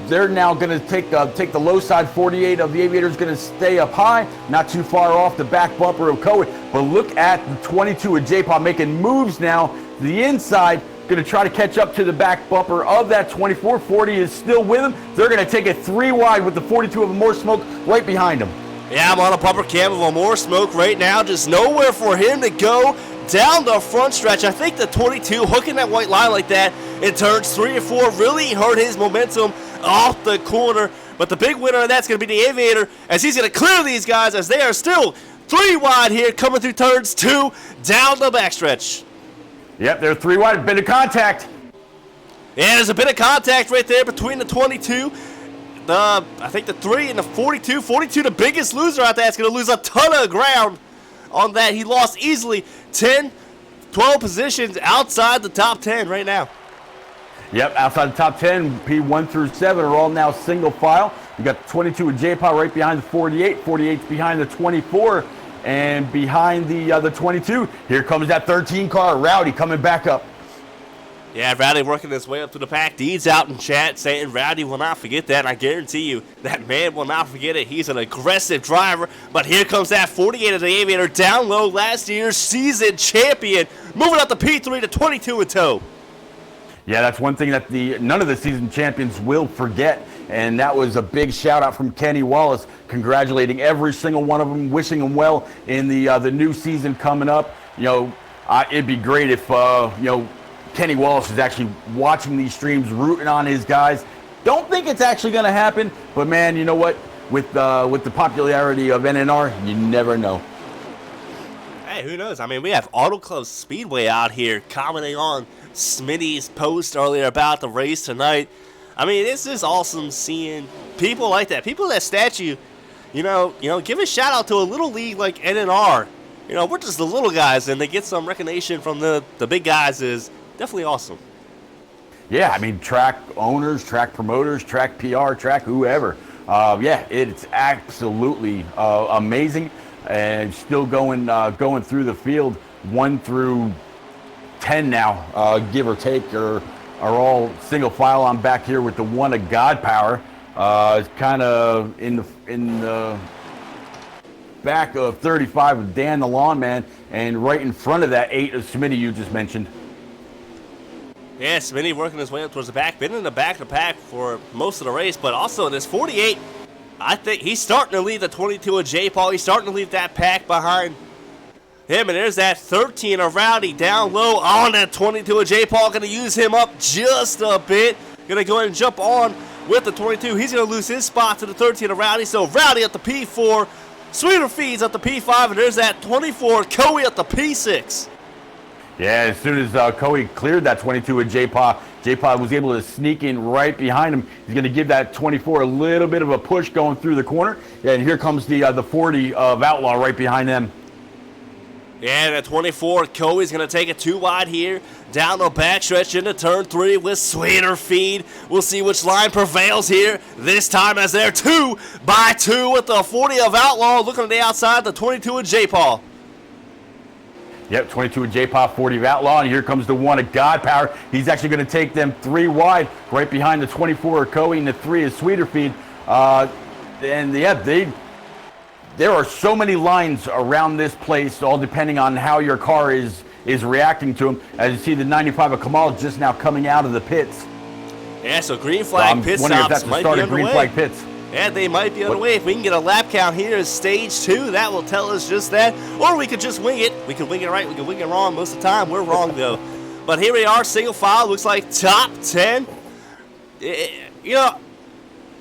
Speaker 2: They're now going to take the low side. 48 of the Aviator is going to stay up high, not too far off the back bumper of Coey. But look at the 22 of J-Pop making moves now to the inside. Going to try to catch up to the back bumper of that 24. 40 is still with him. They're going to take it 3 wide with the 42 of More Smoke right behind him.
Speaker 1: Yeah, I'm on a bumper cam of More Smoke right now. Just nowhere for him to go down the front stretch. I think the 22 hooking that white line like that in turns 3 and 4 really hurt his momentum off the corner. But the big winner of that's going to be the Aviator, as he's going to clear these guys as they are still 3 wide here coming through turns 2 down the backstretch.
Speaker 2: Yep, they're 3 wide. Bit of contact.
Speaker 1: Yeah, there's a bit of contact right there between the 22, I think the 3 and the 42. 42, the biggest loser out there. It's going to lose a ton of ground on that. He lost easily 10, 12 positions outside the top 10 right now.
Speaker 2: Yep, outside the top 10, P1 through 7 are all now single file. You got the 22 with J-Power right behind the 48. 48's behind the 24. And behind the 22, here comes that 13 car, Rowdy, coming back up.
Speaker 1: Yeah, Rowdy working his way up to the pack. Dean's out in chat saying Rowdy will not forget that. And I guarantee you that man will not forget it. He's an aggressive driver. But here comes that 48 of the Aviator down low, last year's season champion. moving up the P3 to 22 in tow.
Speaker 2: Yeah, that's one thing that none of the season champions will forget, and that was a big shout out from Kenny Wallace, congratulating every single one of them, wishing them well in the new season coming up. It'd be great if Kenny Wallace is actually watching these streams, rooting on his guys. Don't think it's actually going to happen, but man, you know what? With the popularity of NNR, you never know.
Speaker 1: Hey, who knows? I mean, we have Auto Club Speedway out here commenting on Smitty's post earlier about the race tonight. I mean, it's just awesome seeing people like that. People that statue, give a shout out to a little league like NNR. We're just the little guys, and they get some recognition from the big guys is definitely awesome.
Speaker 2: Yeah, I mean, track owners, track promoters, track PR, track whoever. It's absolutely amazing. And still going through the field, 1 through 10 now, give or take, are all single file. I'm back here with the 1 of God Power. It's kind of in the back of 35 with Dan the Lawn Man, and right in front of that 8 of Smitty you just mentioned.
Speaker 1: Yeah, Smitty working his way up towards the back, been in the back of the pack for most of the race, but also this 48. I think he's starting to leave the 22 of J. Paul. He's starting to leave that pack behind him. And there's that 13 of Rowdy down low on that 22 of J. Paul. Going to use him up just a bit. Going to go ahead and jump on with the 22. He's going to lose his spot to the 13 of Rowdy. So Rowdy at the P4. Sweeter Feeds at the P5. And there's that 24 Coey at the P6.
Speaker 2: Yeah, as soon as Coey cleared that 22 with J-Paw, J-Paw was able to sneak in right behind him. He's going to give that 24 a little bit of a push going through the corner. Yeah, and here comes the 40 of Outlaw right behind them.
Speaker 1: Yeah, that 24, Coey's going to take it 2 wide here. Down the backstretch into turn 3 with Sweeter Feed. We'll see which line prevails here. This time as they're 2 by 2 with the 40 of Outlaw. Looking at the outside, the 22 of J-Paw.
Speaker 2: Yep, 22 of J-Pop, 40 of Outlaw, and here comes the 1 of God Power. He's actually going to take them 3 wide, right behind the 24 of Coey and the 3 of Sweeter Feed. There are so many lines around this place, all depending on how your car is reacting to them. As you see, the 95 of Kamal just now coming out of the pits.
Speaker 1: Yeah, so green flag pit stops might be underway.
Speaker 2: Green flag pits.
Speaker 1: Yeah, they might be underway. If we can get a lap count here as stage 2, that will tell us just that. Or we could just wing it. We could wing it right, we could wing it wrong. Most of the time, we're wrong, though. But here we are, single file. Looks like top 10.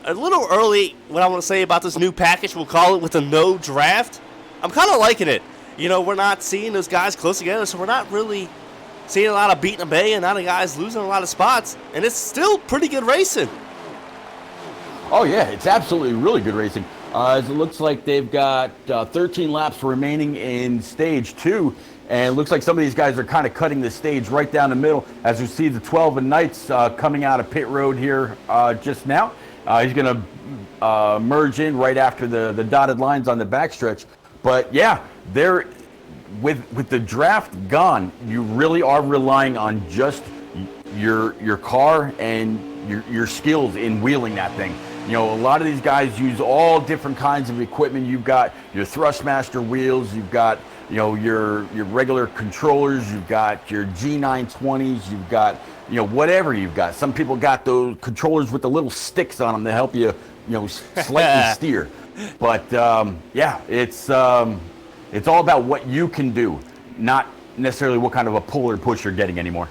Speaker 1: A little early, what I want to say about this new package, we'll call it with a no draft. I'm kind of liking it. We're not seeing those guys close together, so we're not really seeing a lot of beating a bay and not a guys losing a lot of spots. And it's still pretty good racing.
Speaker 2: Oh, yeah, it's absolutely really good racing. As it looks like they've got 13 laps remaining in stage 2, and it looks like some of these guys are kind of cutting the stage right down the middle. As we see the 12 of Knights coming out of pit road here just now. He's going to merge in right after the dotted lines on the backstretch. But yeah, with the draft gone, you really are relying on just your car and your skills in wheeling that thing. A lot of these guys use all different kinds of equipment. You've got your Thrustmaster wheels, you've got your regular controllers, you've got your G920s, you've got whatever you've got. Some people got those controllers with the little sticks on them to help you slightly steer. But it's all about what you can do, not necessarily what kind of a pull or push you're getting anymore.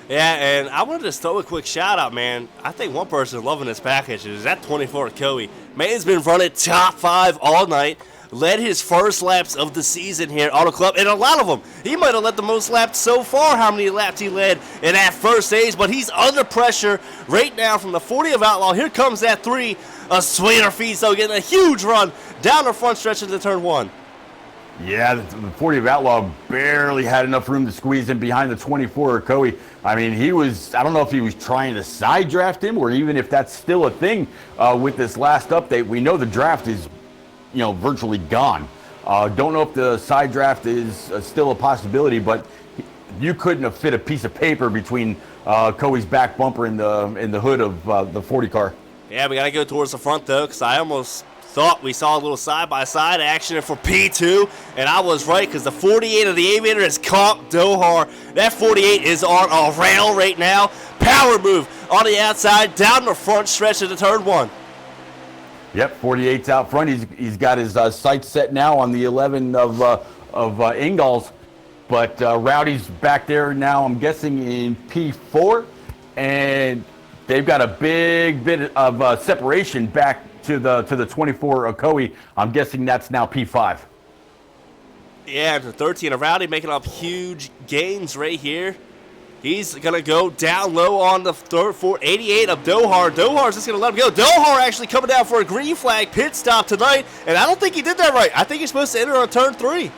Speaker 1: Yeah, and I wanted to just throw a quick shout out, man. I think one person loving this package is that 24 Coey. Man's been running top 5 all night. Led his first laps of the season here at Auto Club, and a lot of them. He might have led the most laps so far, how many laps he led in that first stage, but he's under pressure right now from the 40 of Outlaw. Here comes that 3, a Sweeter Feed, so getting a huge run down the front stretch into turn 1.
Speaker 2: Yeah, the 40 of Outlaw barely had enough room to squeeze in behind the 24 of Coey. I mean, I don't know if he was trying to side draft him or even if that's still a thing with this last update. We know the draft is, virtually gone. Don't know if the side draft is still a possibility, but you couldn't have fit a piece of paper between Coey's back bumper and the hood of the 40 car.
Speaker 1: Yeah, we got to go towards the front, though, because I almost thought we saw a little side-by-side action for P2, and I was right because the 48 of the Aviator has caught Dohar. That 48 is on a rail right now. Power move on the outside, down the front stretch of the turn one.
Speaker 2: Yep, 48's out front. He's got his sights set now on the 11 of Ingalls, but Rowdy's back there now. I'm guessing in P4, and they've got a big bit of separation back to the 24 Ocoee. I'm guessing that's now P5.
Speaker 1: Yeah, the 13 of Rowdy making up huge gains right here. He's going to go down low on the third, 88 of Dohar. Dohar's just going to let him go. Dohar actually coming down for a green flag pit stop tonight, and I don't think he did that right. I think he's supposed to enter on turn 3.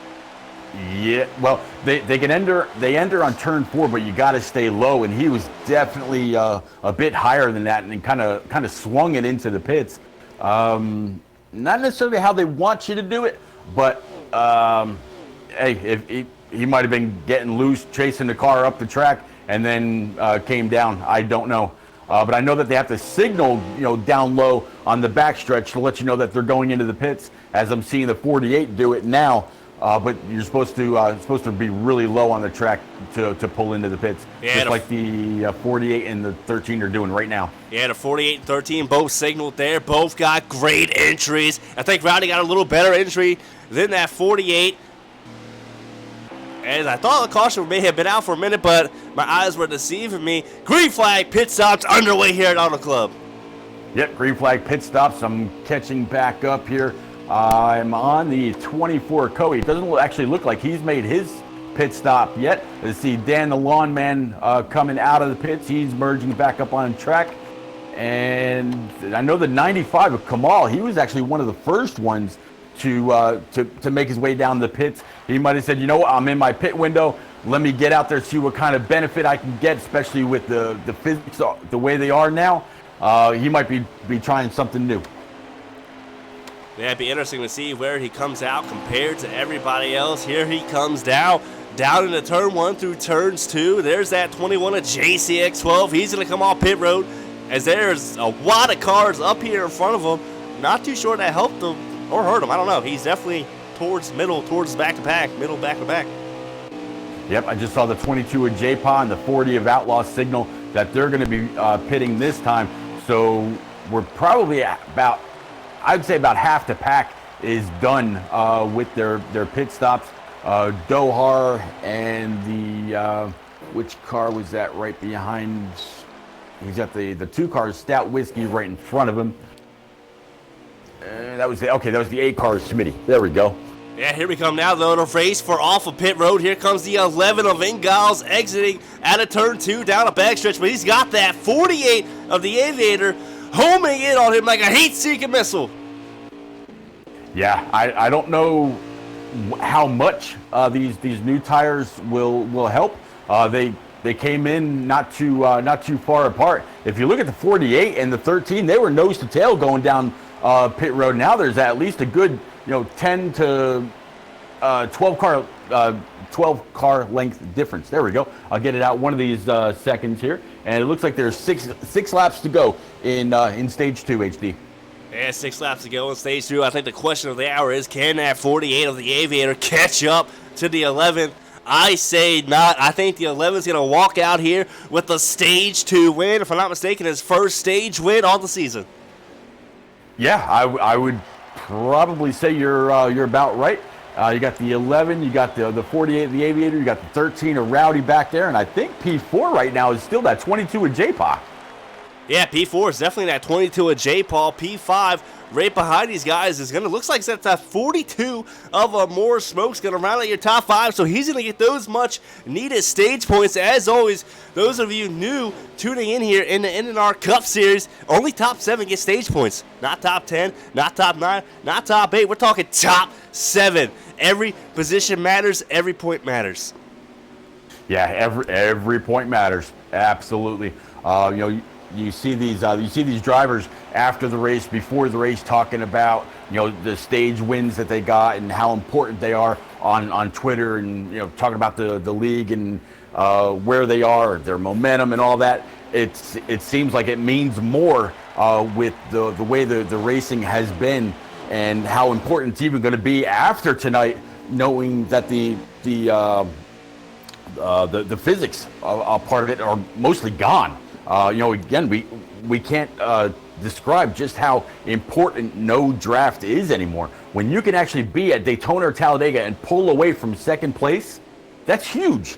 Speaker 2: Yeah, well, they enter on turn 4, but you got to stay low, and he was definitely a bit higher than that, and kind of swung it into the pits. Not necessarily how they want you to do it, but hey, if he might have been getting loose, chasing the car up the track, and then came down. I don't know. But I know that they have to signal, down low on the backstretch to let you know that they're going into the pits, as I'm seeing the 48 do it now. But you're supposed to be really low on the track to pull into the pits, just like the 48 and the 13 are doing right now.
Speaker 1: Yeah, the 48 and 13 both signaled there. Both got great entries. I think Rowdy got a little better entry than that 48. And I thought the caution may have been out for a minute, but my eyes were deceiving me. Green flag pit stops underway here at Auto Club.
Speaker 2: Yep, green flag pit stops. I'm catching back up here. I'm on the 24 Coey. It doesn't actually look like he's made his pit stop yet. Let's see Dan the Lawn Man coming out of the pits. He's merging back up on track. And I know the 95 of Kamal, he was actually one of the first ones to make his way down the pits. He might have said, you know what, I'm in my pit window. Let me get out there, see what kind of benefit I can get, especially with the physics the way they are now. He might be trying something new.
Speaker 1: Yeah, it'd be interesting to see where he comes out compared to everybody else. Here he comes down into turn 1 through turns 2. There's that 21 of JCX12. He's going to come off pit road as there's a lot of cars up here in front of him. Not too sure that helped him or hurt him. I don't know. He's definitely towards back-to-back, middle back-to-back.
Speaker 2: Yep, I just saw the 22 of JPA and the 40 of Outlaw signal that they're going to be pitting this time. So we're probably about, I'd say about half the pack is done with their pit stops. Dohar and the, which car was that right behind? He's got the 2 cars, Stout Whiskey, right in front of him. That was the 8 cars, Smitty. There we go.
Speaker 1: Yeah, here we come now, though, in a race for off of pit road. Here comes the 11 of Ingalls exiting out of turn 2 down a backstretch, but he's got that 48 of the Aviator homing in on him like a heat-seeking missile.
Speaker 2: Yeah, I don't know how much these new tires will help. They came in not too far apart. If you look at the 48 and the 13, they were nose to tail going down pit road. Now there's at least a good 10 to 12 car length difference. There we go. I'll get it out one of these seconds here, and it looks like there's six laps to go in stage 2 HD.
Speaker 1: Yeah, 6 laps to go in stage 2. I think the question of the hour is, can that 48 of the Aviator catch up to the 11? I say not. I think the 11 is going to walk out here with the stage 2 win. If I'm not mistaken, his first stage win all the season.
Speaker 2: Yeah, I would probably say you're about right. You got the 11, you got the 48 of the Aviator, you got the 13 of Rowdy back there, and I think P4 right now is still that 22 of J-Paw.
Speaker 1: Yeah, P4 is definitely that 22 of J-Paul. P5 right behind these guys is going to, looks like that's that 42 of More Smoke's going to round out your top 5, so he's going to get those much needed stage points. As always, those of you new tuning in here in the NNR Cup Series, only top 7 get stage points. Not top 10, not top 9, not top 8. We're talking top 7. Every position matters, every point matters.
Speaker 2: Yeah, every point matters. Absolutely. You see these drivers after the race, before the race, talking about the stage wins that they got and how important they are on Twitter, and talking about the league and where they are, their momentum and all that. It seems like it means more with the way the racing has been and how important it's even going to be after tonight, knowing that the physics part of it are mostly gone. Again, we can't describe just how important no draft is anymore. When you can actually be at Daytona or Talladega and pull away from second place, that's huge.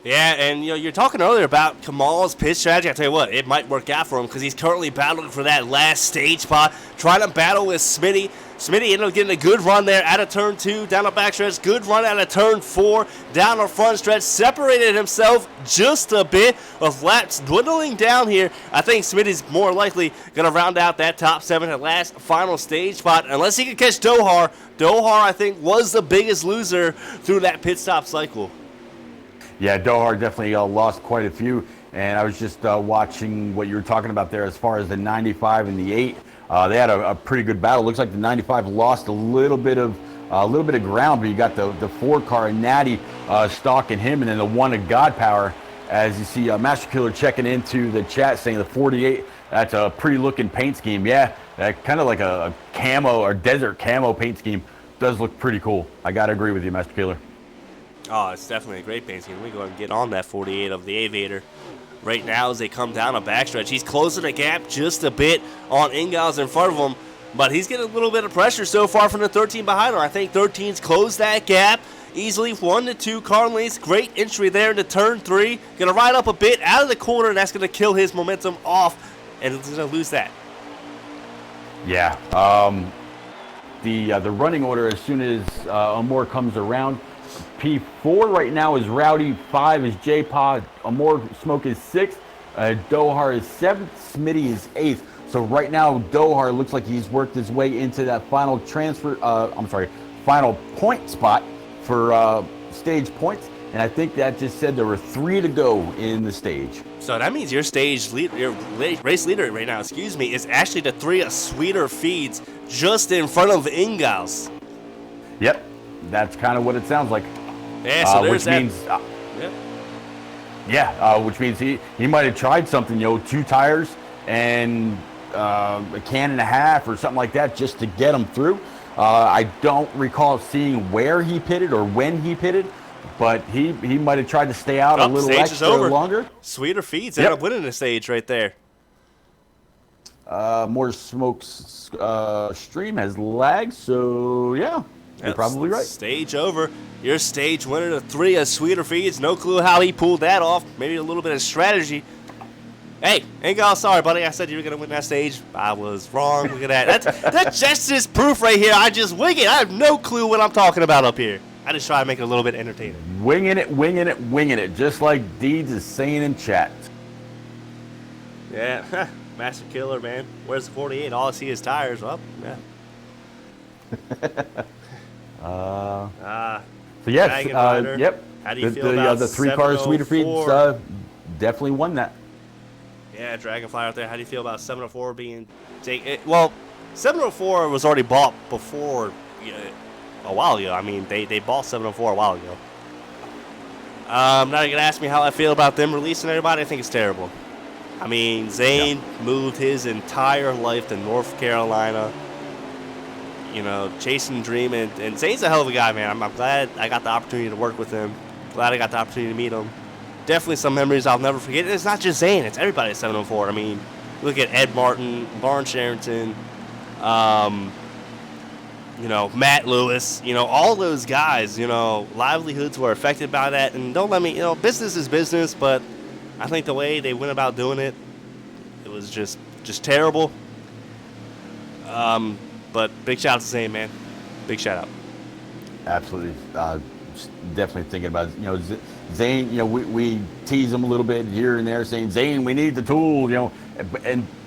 Speaker 1: Yeah, and you're talking earlier about Kamal's pitch strategy. I tell you what, it might work out for him because he's currently battling for that last stage spot, trying to battle with Smitty. Smitty ended up getting a good run there out of turn 2, down the backstretch. Good run out of turn 4, down the front stretch. Separated himself just a bit with laps dwindling down here. I think Smitty's more likely going to round out that top 7 at last final stage spot, unless he can catch Dohar. Dohar, I think, was the biggest loser through that pit stop cycle.
Speaker 2: Yeah, Dohar definitely lost quite a few, and I was just watching what you were talking about there as far as the 95 and the 8. They had a pretty good battle. Looks like the 95 lost a little bit of ground, but you got the 4 car and Natty stalking him, and then the 1 of God Power. As you see, Master Killer checking into the chat saying the 48. That's a pretty looking paint scheme. Yeah, kind of like a camo or desert camo paint scheme. Does look pretty cool. I gotta agree with you, Master Killer.
Speaker 1: Oh, it's definitely a great paint scheme. We go ahead and get on that 48 of the Aviator. Right now, as they come down a backstretch, he's closing the gap just a bit on Ingalls in front of him, but he's getting a little bit of pressure so far from the 13 behind him. I think 13's closed that gap easily, 1 to 2 car lengths. Great entry there into turn 3. Going to ride up a bit out of the corner, and that's going to kill his momentum off, and he's going to lose that.
Speaker 2: Yeah. The running order, as soon as Amor comes around, P4 right now is Rowdy, 5 is J-Pod, Amor Smoke is 6th, Dohar is 7th, Smitty is 8th. So right now, Dohar looks like he's worked his way into that final final point spot for stage points. And I think that just said there were 3 to go in the stage.
Speaker 1: So that means your race leader right now, is actually the 3 of Sweeter Feeds just in front of Ingalls.
Speaker 2: Yep, that's kind of what it sounds like.
Speaker 1: Yeah, so there's that.
Speaker 2: Which means he might have tried something, 2 tires and a can and a half or something like that just to get him through. I don't recall seeing where he pitted or when he pitted, but he might have tried to stay out a little extra longer.
Speaker 1: Sweeter Feeds ended up winning the stage right there.
Speaker 2: More Smoke's stream has lagged, so yeah. You're probably right.
Speaker 1: Stage over. Your stage winner, the 3 of Sweeter Feeds. No clue how he pulled that off. Maybe a little bit of strategy. Hey, Ingalls, sorry, buddy. I said you were going to win that stage. I was wrong. Look at that. That's just proof right here. I just wing it. I have no clue what I'm talking about up here. I just try to make it a little bit entertaining.
Speaker 2: Winging it. Just like Deeds is saying in chat.
Speaker 1: Yeah. Master Killer, man. Where's the 48? All I see is tires. Well, yeah.
Speaker 2: So yes, yep.
Speaker 1: How do you feel about
Speaker 2: the 3 car Sweeter Feeds definitely won that.
Speaker 1: Yeah, Dragonfly out there. How do you feel about 704 being taken? Well, 704 was already bought before a while ago. I mean, they bought 704 a while ago. Now you're gonna ask me how I feel about them releasing everybody. I think it's terrible. I mean, Zane moved his entire life to North Carolina. Chasing dream, and Zane's a hell of a guy, man. I'm glad I got the opportunity to work with him. Glad I got the opportunity to meet him. Definitely some memories I'll never forget. And it's not just Zane; it's everybody at 704. I mean, look at Ed Martin, Barn Sherrington, Matt Lewis. All those guys. Livelihoods were affected by that. And don't let me. Business is business, but I think the way they went about doing it, it was just terrible. But big shout out to Zane, man. Big shout out.
Speaker 2: Absolutely. Definitely thinking about it. Zane, we tease him a little bit here and there saying, Zane, we need the tool,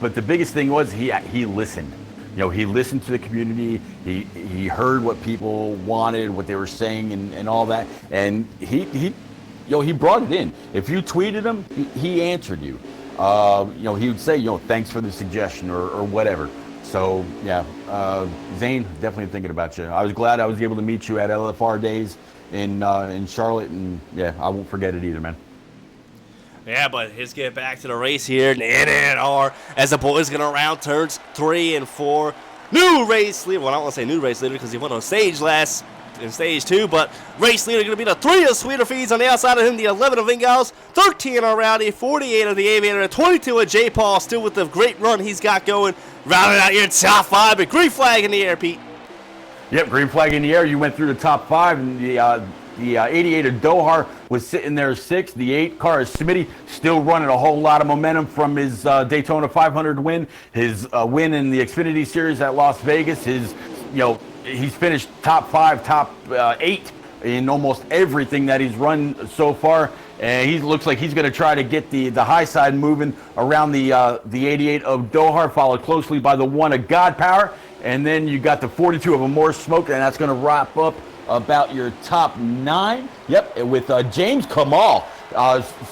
Speaker 2: but the biggest thing was he listened. He listened to the community. He heard what people wanted, what they were saying and all that. And he brought it in. If you tweeted him, he answered you. He would say, thanks for the suggestion or whatever. So, yeah, Zane, definitely thinking about you. I was glad I was able to meet you at LFR Days in Charlotte, and, yeah, I won't forget it either, man.
Speaker 1: Yeah, but let's get back to the race here in NNR as the boys going around turns 3 and 4. new race leader. Well, I don't want to say new race leader because he won on stage last in stage 2, but race leader going to be the 3 of Sweeter Feeds. On the outside of him, the 11 of Ingalls, 13 of Rowdy, 48 of the Aviator, and 22 of J. Paul, still with the great run he's got going. Rounding out your top 5, but green flag in the air, Pete.
Speaker 2: Yep, green flag in the air. You went through the top 5, and the 88 of Dohar was sitting there 6th. The 8 car of Smitty still running a whole lot of momentum from his Daytona 500 win, his win in the Xfinity Series at Las Vegas. He's finished top 5, top 8 in almost everything that he's run so far. And he looks like he's going to try to get the high side moving around the 88 of Dohar, followed closely by the 1 of God Power. And then you got the 42 of Amore Smoke, and that's going to wrap up about your top 9. Yep, with James Kamal.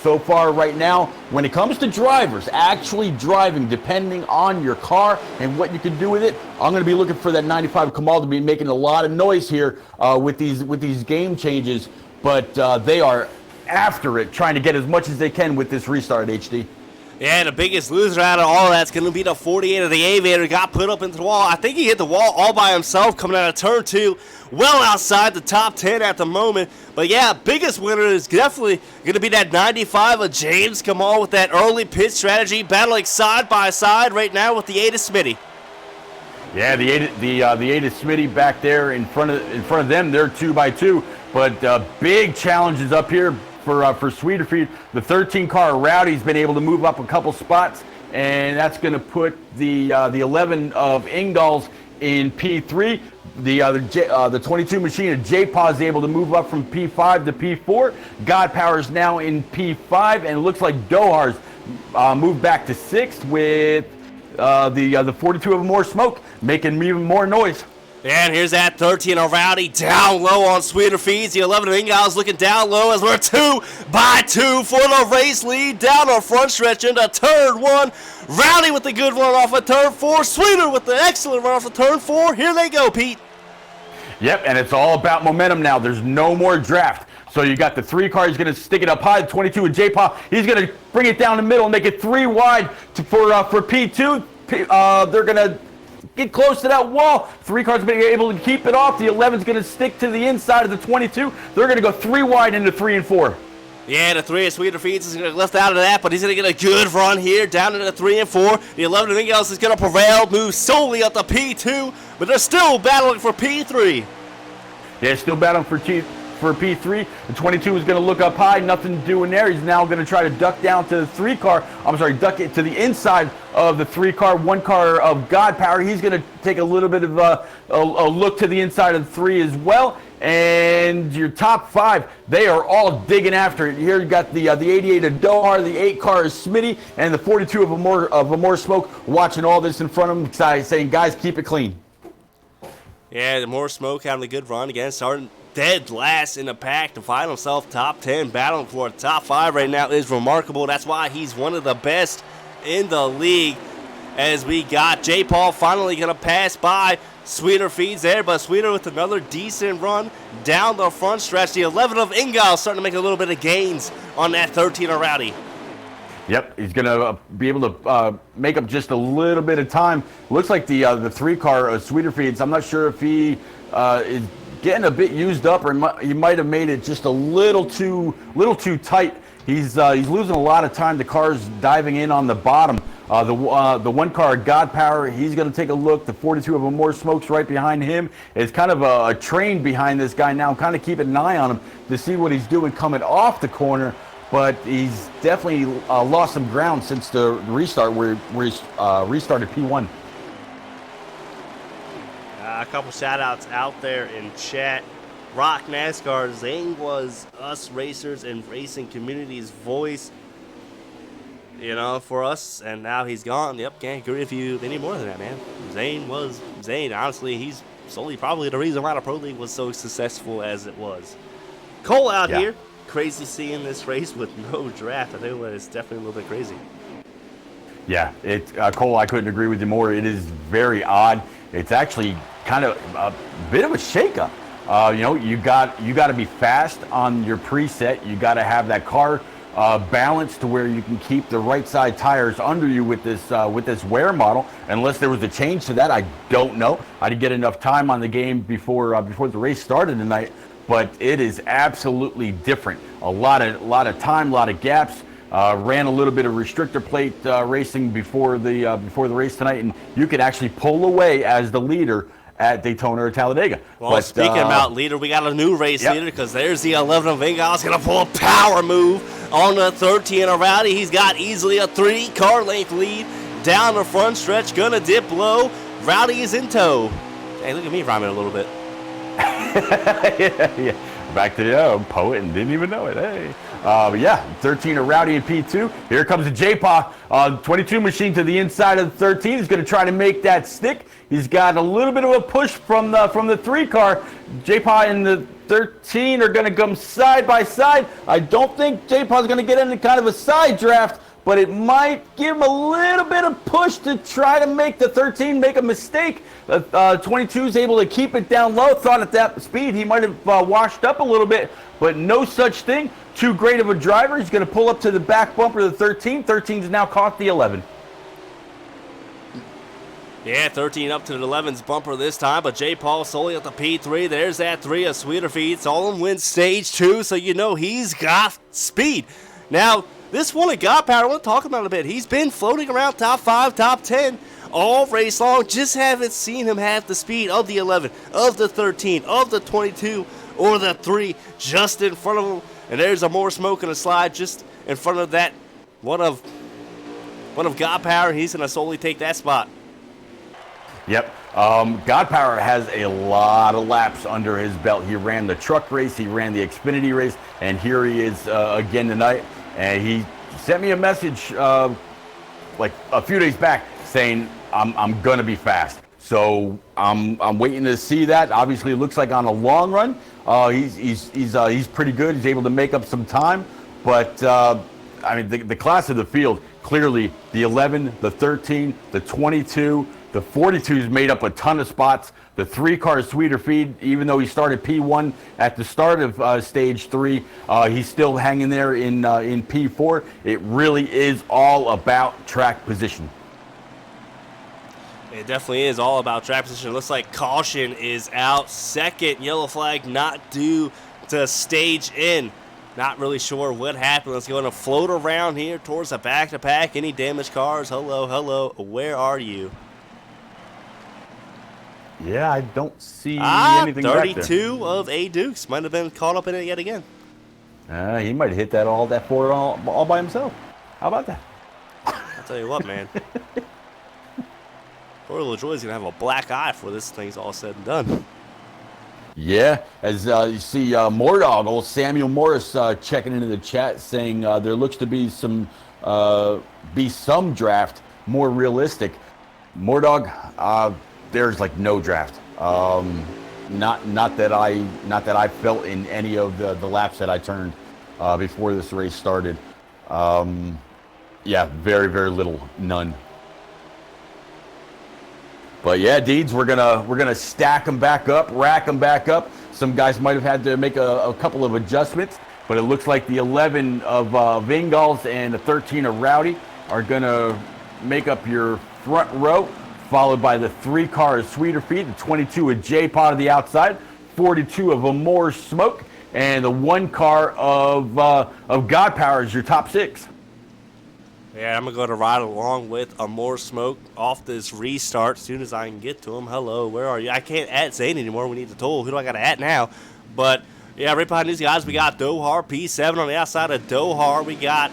Speaker 2: So far right now, when it comes to drivers actually driving, depending on your car and what you can do with it, I'm going to be looking for that 95 Kamal to be making a lot of noise here with these game changes. But they are after it, trying to get as much as they can with this restart, HD.
Speaker 1: Yeah, the biggest loser out of all of that's going to be the 48 of the Aviator. Got put up into the wall. I think he hit the wall all by himself coming out of turn 2. Well outside the top 10 at the moment. But yeah, biggest winner is definitely going to be that 95 of James Kamal with that early pit strategy, battling side by side right now with the 8 of Smitty.
Speaker 2: Yeah, the 8 of Smitty back there in front of them. They're 2x2. But big challenges up here for Sweeter Feed. The 13 car Rowdy's been able to move up a couple spots, and that's going to put the 11 of Ingalls in P3. The 22 machine of J-Paw is able to move up from P5 to P4. God Power's now in P5, and it looks like Dohar's moved back to 6th with the 42 of Amore Smoke making even more noise.
Speaker 1: And here's that 13 of Rowdy down low on Sweeter Feeds. The 11 of Ingalls looking down low as we're 2x2 for the race lead. Down our front stretch into turn 1. Rowdy with the good run off of turn 4. Sweeter with the excellent run off of turn 4. Here they go, Pete.
Speaker 2: Yep, and it's all about momentum now. There's no more draft. So you got the 3 car. He's going to stick it up high. 22 with J-Paw. He's going to bring it down the middle and make it 3 wide for P2. They're going to get close to that wall. 3 cars being able to keep it off. The 11's going to stick to the inside of the 22. They're going to go 3 wide into 3 and 4.
Speaker 1: Yeah, the 3 of Sweeter Feeds is going to left out of that, but he's going to get a good run here down into the 3 and 4. The 11 of Ingalls is going to prevail, move solely up to P2, but they're still battling for P3.
Speaker 2: Yeah, still battling for P3. The 22 is going to look up high, nothing doing there. He's now going to try to duck down to the 3 car. Duck it to the inside of the 3 car. 1 car of God Power. He's going to take a little bit of a look to the inside of the 3 as well. And your top 5, they are all digging after it. Here you got the 88 of Dohar, the 8 car of Smitty, and the 42 of Amore Smoke watching all this in front of them, saying, guys, keep it clean.
Speaker 1: Yeah, the Amore Smoke having a good run again, starting dead last in the pack to find himself top 10, battling for a top 5 right now is remarkable. That's why he's one of the best in the league. As we got J. Paul finally going to pass by Sweeter Feeds there, but Sweeter with another decent run down the front stretch. The 11 of Ingalls starting to make a little bit of gains on that 13 of Rowdy.
Speaker 2: Yep, he's going to be able to make up just a little bit of time. Looks like the 3 car Sweeter Feeds, I'm not sure if he is getting a bit used up, or he might have made it just a little too tight. He's losing a lot of time. The car's diving in on the bottom. The 1 car, God Power, he's going to take a look. The 42 of Amore Smoke's right behind him. It's kind of a train behind this guy now. Kind of keeping an eye on him to see what he's doing coming off the corner. But he's definitely lost some ground since the restart where he's restarted P1.
Speaker 1: A couple shout-outs out there in chat. Rock NASCAR, Zane was us racers and racing community's voice, for us, and now he's gone. Yep, can't agree with you any more than that, man. Zane was Zane. Honestly, he's solely probably the reason why the Pro League was so successful as it was. Cole out here. Crazy seeing this race with no draft. I think it's definitely a little bit crazy.
Speaker 2: Yeah, Cole, I couldn't agree with you more. It is very odd. It's actually kind of a bit of a shakeup. You got to be fast on your preset. You got to have that car balance to where you can keep the right side tires under you with this wear model. Unless there was a change to that, I don't know. I didn't get enough time on the game before the race started tonight, but it is absolutely different. A lot of time, a lot of gaps. Ran a little bit of restrictor plate racing before the race tonight, and you could actually pull away as the leader at Daytona or Talladega.
Speaker 1: Well,
Speaker 2: but,
Speaker 1: speaking about leader, we got a new race leader, because there's the 11 of Ingles going to pull a power move on the 13 of Rowdy. He's got easily a 3-car length lead down the front stretch, going to dip low. Rowdy is in tow. Hey, look at me rhyming a little bit.
Speaker 2: yeah. Back to the poet and didn't even know it. Hey. 13 of Rowdy and P2. Here comes the J-Paw 22 machine to the inside of the 13. He's going to try to make that stick. He's got a little bit of a push from the 3-car. J-Paw and the 13 are going to come side by side. I don't think J-Paw is going to get any kind of a side draft, but it might give him a little bit of push to try to make the 13 make a mistake. 22 is able to keep it down low. Thought at that speed he might have washed up a little bit, but no such thing. Too great of a driver. He's going to pull up to the back bumper of the 13. 13's now caught the 11.
Speaker 1: Yeah, 13 up to the 11's bumper this time, but J. Paul solely at the P3. There's that 3 of Sweeter Feet. Solon wins stage 2, so you know he's got speed. Now, this one at God Power, I want to talk about it a bit. He's been floating around top 5, top 10 all race long. Just haven't seen him have the speed of the 11, of the 13, of the 22, or the 3 just in front of him. And there's a more smoke and a slide just in front of that one of God Power. He's going to solely take that spot.
Speaker 2: Yep. God Power has a lot of laps under his belt. He ran the truck race, he ran the Xfinity race, and here he is again tonight. And he sent me a message like a few days back saying, I'm going to be fast. So I'm waiting to see that. Obviously, it looks like on a long run, he's pretty good. He's able to make up some time. But I mean, the class of the field, clearly the 11, the 13, the 22, the 42's made up a ton of spots. The 3-car Sweeter Feed, even though he started P1 at the start of stage 3, he's still hanging there in P4. It really is all about track position.
Speaker 1: It definitely is all about track position. It looks like caution is out. Second yellow flag not due to stage in. Not really sure what happened. Let's go and float around here towards the back-to-pack. Any damaged cars? Hello. Where are you?
Speaker 2: Yeah, I don't see anything back there.
Speaker 1: 32 of A. Dukes might have been caught up in it yet again.
Speaker 2: He might have hit that forward all by himself. How about that?
Speaker 1: I'll tell you what, man. Corey LaJoie's going to have a black eye before this thing's all said and done.
Speaker 2: Yeah, as you see Mordog, old Samuel Morris checking into the chat saying there looks to be some draft more realistic. Mordog, there's like no draft. Not that I felt in any of the laps that I turned before this race started. Yeah, very, very little, none. But yeah, Deeds, we're gonna stack them back up, rack them back up. Some guys might have had to make a couple of adjustments, but it looks like the 11 of Vingals and the 13 of Rowdy are gonna make up your front row, followed by the 3-car of Sweeter Feet, the 22 of J-Pod to the outside, 42 of Amore Smoke, and the 1-car of God Power is your top 6.
Speaker 1: Yeah, I'm going to go to ride along with Amore Smoke off this restart as soon as I can get to him. Hello, where are you? I can't at Zane anymore. We need the toll. Who do I got to at now? But, yeah, right behind these guys, we got Dohar, P7 on the outside of Dohar. We got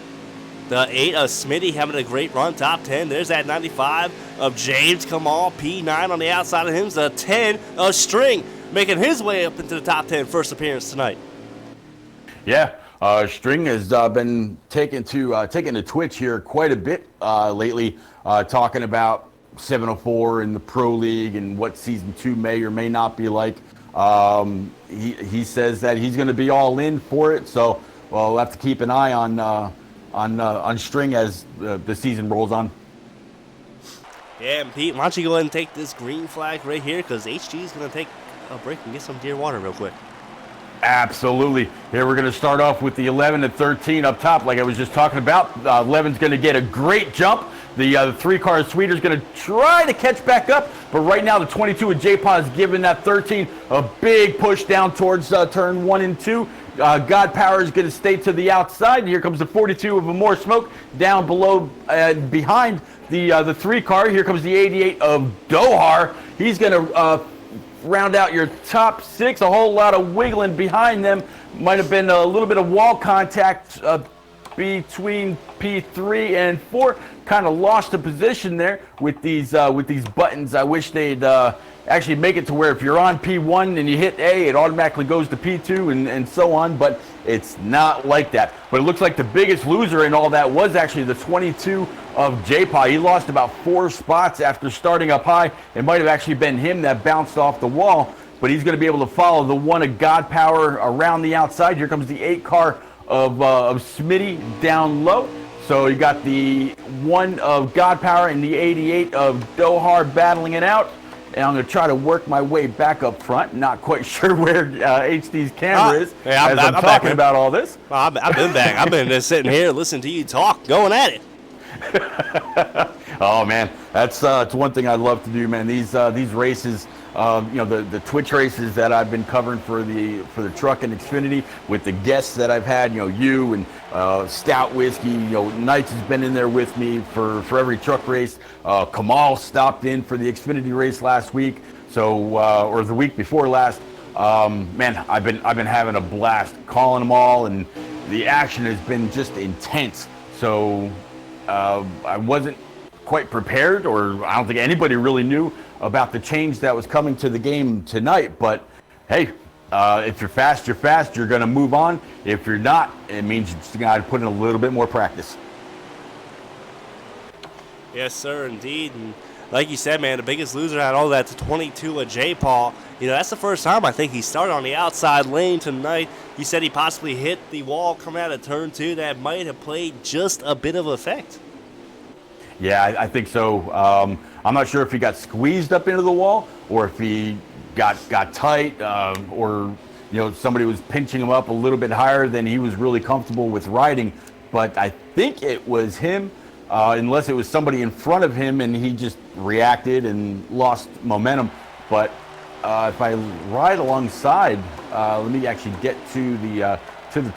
Speaker 1: the 8 of Smitty having a great run, top 10. There's that 95 of James Kamal, P9 on the outside of him. The 10 of String making his way up into the top 10, first appearance tonight.
Speaker 2: Yeah. String has been taking to Twitch here quite a bit lately, talking about 704 in the Pro League and what Season 2 may or may not be like. He says that he's going to be all in for it, so we'll have to keep an eye on String as the season rolls on.
Speaker 1: Yeah, and Pete, why don't you go ahead and take this green flag right here, because HG is going to take a break and get some deer water real quick.
Speaker 2: Absolutely. Here we're going to start off with the 11 and 13 up top, like I was just talking about. 11's going to get a great jump. The three-car Sweeter's going to try to catch back up, but right now the 22 of J-Paw is giving that 13 a big push down towards turn 1 and 2. God Power is going to stay to the outside. Here comes the 42 of More Smoke down below behind the three-car. Here comes the 88 of Dohar. He's going to round out your top 6. A whole lot of wiggling behind them. Might have been a little bit of wall contact between P3 and 4. Kind of lost the position there with these buttons. I wish they'd actually make it to where if you're on P1 and you hit A, it automatically goes to P2 and so on, but it's not like that. But it looks like the biggest loser in all that was actually the 22 of J-Paw. He lost about 4 spots after starting up high. It might have actually been him that bounced off the wall, but he's going to be able to follow the 1 of God Power around the outside. Here comes the 8 car of Smitty down low. So you got the 1 of God Power and the 88 of Dohar battling it out. And I'm going to try to work my way back up front. Not quite sure where HD's camera is as I'm talking about all this.
Speaker 1: I've been back. I've been just sitting here listening to you talk, going at it.
Speaker 2: Oh man, that's one thing I love to do, man. These races, the Twitch races that I've been covering for the truck and Xfinity with the guests that I've had, you and Stout Whiskey, Knights has been in there with me for every truck race. Kamal stopped in for the Xfinity race last week, or the week before last. Man, I've been having a blast calling them all, and the action has been just intense. So I wasn't quite prepared, or I don't think anybody really knew about the change that was coming to the game tonight. But hey, if you're fast, you're fast. You're going to move on. If you're not, it means you just got to put in a little bit more practice.
Speaker 1: Yes, sir, indeed. And like you said, man, the biggest loser out of all that, the 22 of J-Paw. That's the first time I think he started on the outside lane tonight. You said he possibly hit the wall coming out of turn 2. That might have played just a bit of effect.
Speaker 2: Yeah, I think so. I'm not sure if he got squeezed up into the wall or if he got tight, or somebody was pinching him up a little bit higher than he was really comfortable with riding. But I think it was him, unless it was somebody in front of him and he just reacted and lost momentum. But if I ride alongside, let me actually get to the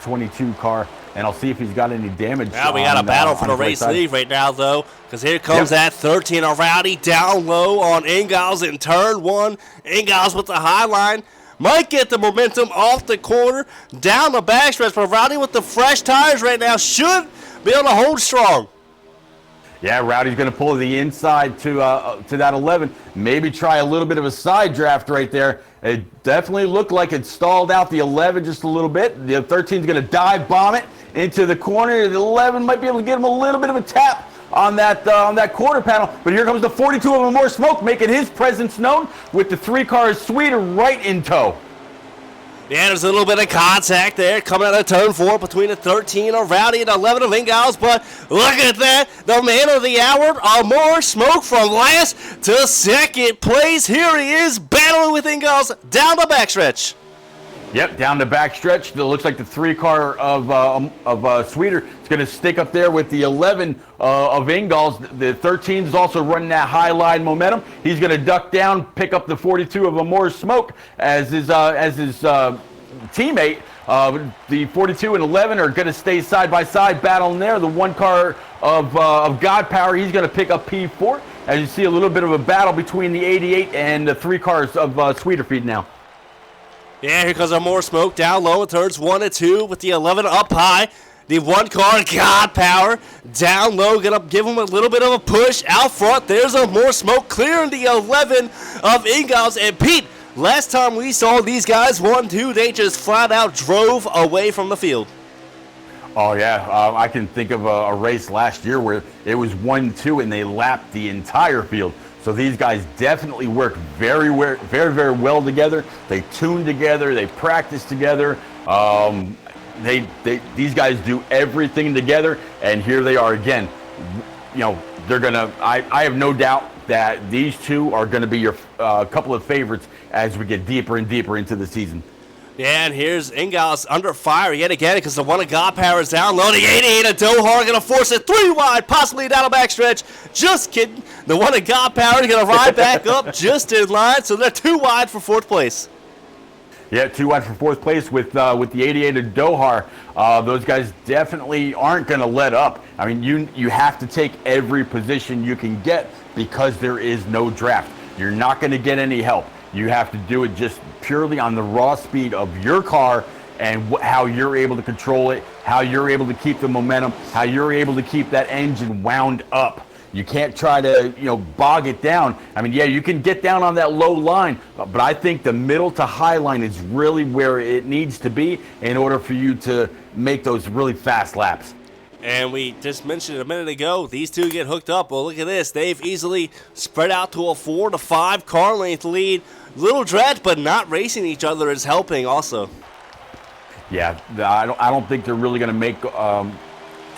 Speaker 2: 22 car, and I'll see if he's got any damage.
Speaker 1: Well, we got a battle for the race lead right now, though, because here comes that 13 of Rowdy down low on Ingalls in turn 1. Ingalls with the high line. Might get the momentum off the corner, down the backstretch, but Rowdy with the fresh tires right now should be able to hold strong.
Speaker 2: Yeah, Rowdy's going to pull the inside to that 11. Maybe try a little bit of a side draft right there. It definitely looked like it stalled out the 11 just a little bit. The 13 is going to dive bomb it into the corner. The 11 might be able to get him a little bit of a tap on that quarter panel. But here comes the 42 of More Smoke, making his presence known with the 3 cars Sweeter right in tow.
Speaker 1: Yeah, there's a little bit of contact there coming out of turn 4 between the 13 of Rowdy and 11 of Ingalls, but look at that. The man of the hour, More Smoke from last to second place. Here he is battling with Ingalls down the backstretch.
Speaker 2: Yep, down the backstretch. It looks like the 3 car of Sweeter is going to stick up there with the 11 of Ingalls. The 13 is also running that high line momentum. He's going to duck down, pick up the 42 of More Smoke as his teammate. The 42 and 11 are going to stay side by side battling there. The 1 car of God Power, he's going to pick up P4. As you see, a little bit of a battle between the 88 and the 3 cars of Sweeter feed now.
Speaker 1: Yeah, here comes our More Smoke down low in turns 1 and 2 with the 11 up high. The 1 car, God Power, down low, gonna give him a little bit of a push out front. There's a More Smoke clearing the 11 of Ingalls. And Pete, last time we saw these guys 1-2, they just flat out drove away from the field.
Speaker 2: Oh yeah, I can think of a race last year where it was 1-2 and they lapped the entire field. So these guys definitely work very, very well together. They tune together. They practice together. These guys do everything together, and here they are again. They're gonna. I have no doubt that these two are going to be your couple of favorites as we get deeper and deeper into the season.
Speaker 1: Yeah, and here's Ingalls under fire yet again because the one of God Power is down low. The 88 of Dohar going to force it 3 wide, possibly down a backstretch. Just kidding. The one of God Power is going to ride back up just in line, so they're 2 wide for 4th place.
Speaker 2: Yeah, 2 wide for 4th place with the 88 of Dohar. Those guys definitely aren't going to let up. I mean, you have to take every position you can get because there is no draft. You're not going to get any help. You have to do it just purely on the raw speed of your car and how you're able to control it, how you're able to keep the momentum, how you're able to keep that engine wound up. You can't try to, bog it down. I mean, yeah, you can get down on that low line, but I think the middle to high line is really where it needs to be in order for you to make those really fast laps.
Speaker 1: And we just mentioned it a minute ago, these two get hooked up. Well, look at this. They've easily spread out to a 4 to 5 car length lead. Little dredge, but not racing each other is helping also.
Speaker 2: Yeah, I don't think they're really going to make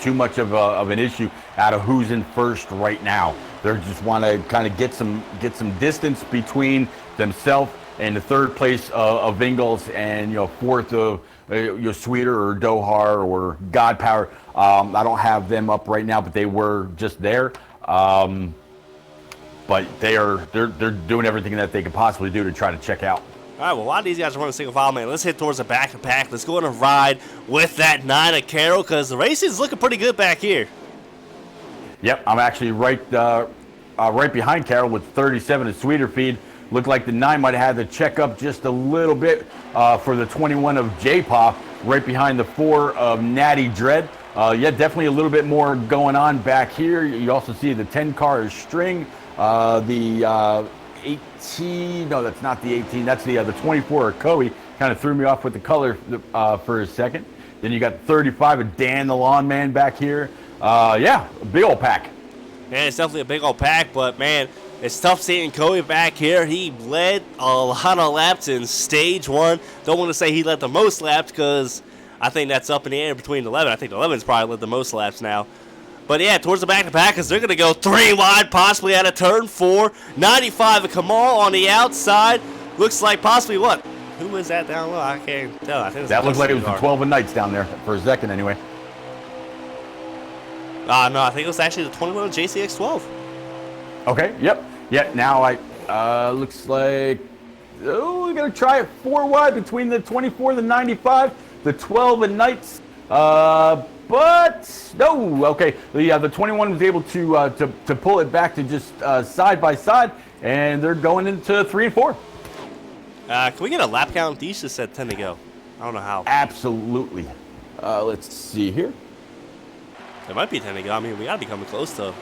Speaker 2: too much of an issue out of who's in first right now. They just want to kind of get some distance between themselves and the 3rd place of Ingalls and 4th of Sweeter or Dohar or God Power. I don't have them up right now, but they were just there. But they're doing everything that they could possibly do to try to check out.
Speaker 1: All right, well, a lot of these guys are running single file, man. Let's hit towards the back of the pack. Let's go on a ride with that 9 of Carroll because the racing is looking pretty good back here.
Speaker 2: Yep, I'm actually right behind Carroll with 37 of Sweeter feed. Looked like the 9 might have had to check up just a little bit for the 21 of J-Paw, right behind the 4 of Natty Dread. Yeah, definitely a little bit more going on back here. You also see the 10 car is String. The 18, no, that's not the 18. That's the 24 of Coe. Kind of threw me off with the color for a second. Then you got 35 of Dan the Lawn Man back here. Yeah, a big old pack.
Speaker 1: Man, it's definitely a big old pack, but man, it's tough seeing Coe back here. He led a lot of laps in stage 1. Don't want to say he led the most laps because I think that's up in the air between 11. I think 11's probably led the most laps now. But yeah, towards the back of the pack, because they're going to go 3 wide, possibly out of turn 4. 95 of Kamal on the outside. Looks like possibly what? Who was that down low? I can't tell. I think
Speaker 2: that looked like it was the 12 of Knights down there for a second anyway.
Speaker 1: No, I think it was actually the 21 of JCX 12.
Speaker 2: Okay, yep. Yeah, now looks like, we're going to try it 4 wide between the 24, the 95, the 12 of Knights. But no, okay. The 21 was able to pull it back to just side by side, and they're going into 3 and 4.
Speaker 1: Can we get a lap count? These just said 10 to go. I don't know how.
Speaker 2: Absolutely. Let's see here.
Speaker 1: It might be 10 to go. I mean, we got to be coming close to.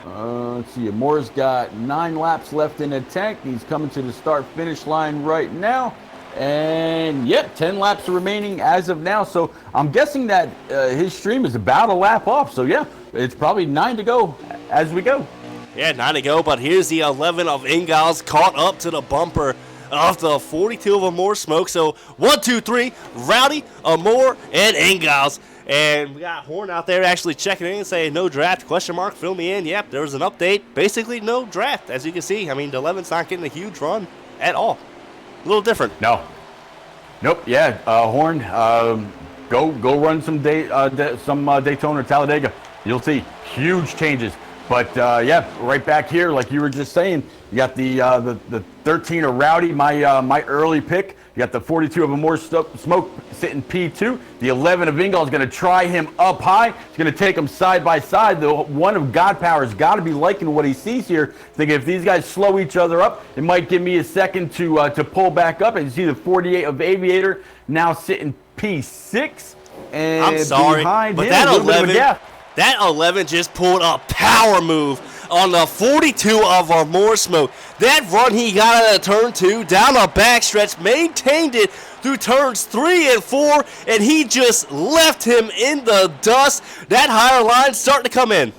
Speaker 2: Let's see. Moore's got 9 laps left in the tank. He's coming to the start-finish line right now. And, yep, 10 laps remaining as of now. So I'm guessing that his stream is about a lap off. So, yeah, it's probably 9 to go as we go.
Speaker 1: Yeah, 9 to go. But here's the 11 of Ingalls caught up to the bumper of the 42 of Amore Smoke. So 1, 2, 3, Rowdy, Amore, and Ingalls. And we got Horn out there actually checking in and saying no draft, question mark, fill me in. Yep, there was an update. Basically no draft, as you can see. I mean, the 11's not getting a huge run at all. A little different.
Speaker 2: No. Nope. Yeah. Horn. Go run some Daytona or Talladega. You'll see huge changes. But yeah, right back here, like you were just saying, you got the 13 of Rowdy, my early pick. You got the 42 of Amore Smoke sitting P2. The 11 of Ingalls is going to try him up high. He's going to take him side by side. The 1 of God Power's got to be liking what he sees here. Thinking if these guys slow each other up, it might give me a second to pull back up. And you see the 48 of Aviator now sitting P6. And
Speaker 1: I'm sorry, but that 11 just pulled a power move on the 42 of Amore Smoke. That run he got out of turn 2, down a backstretch, maintained it through turns 3 and 4, and he just left him in the dust. That higher line starting to come in.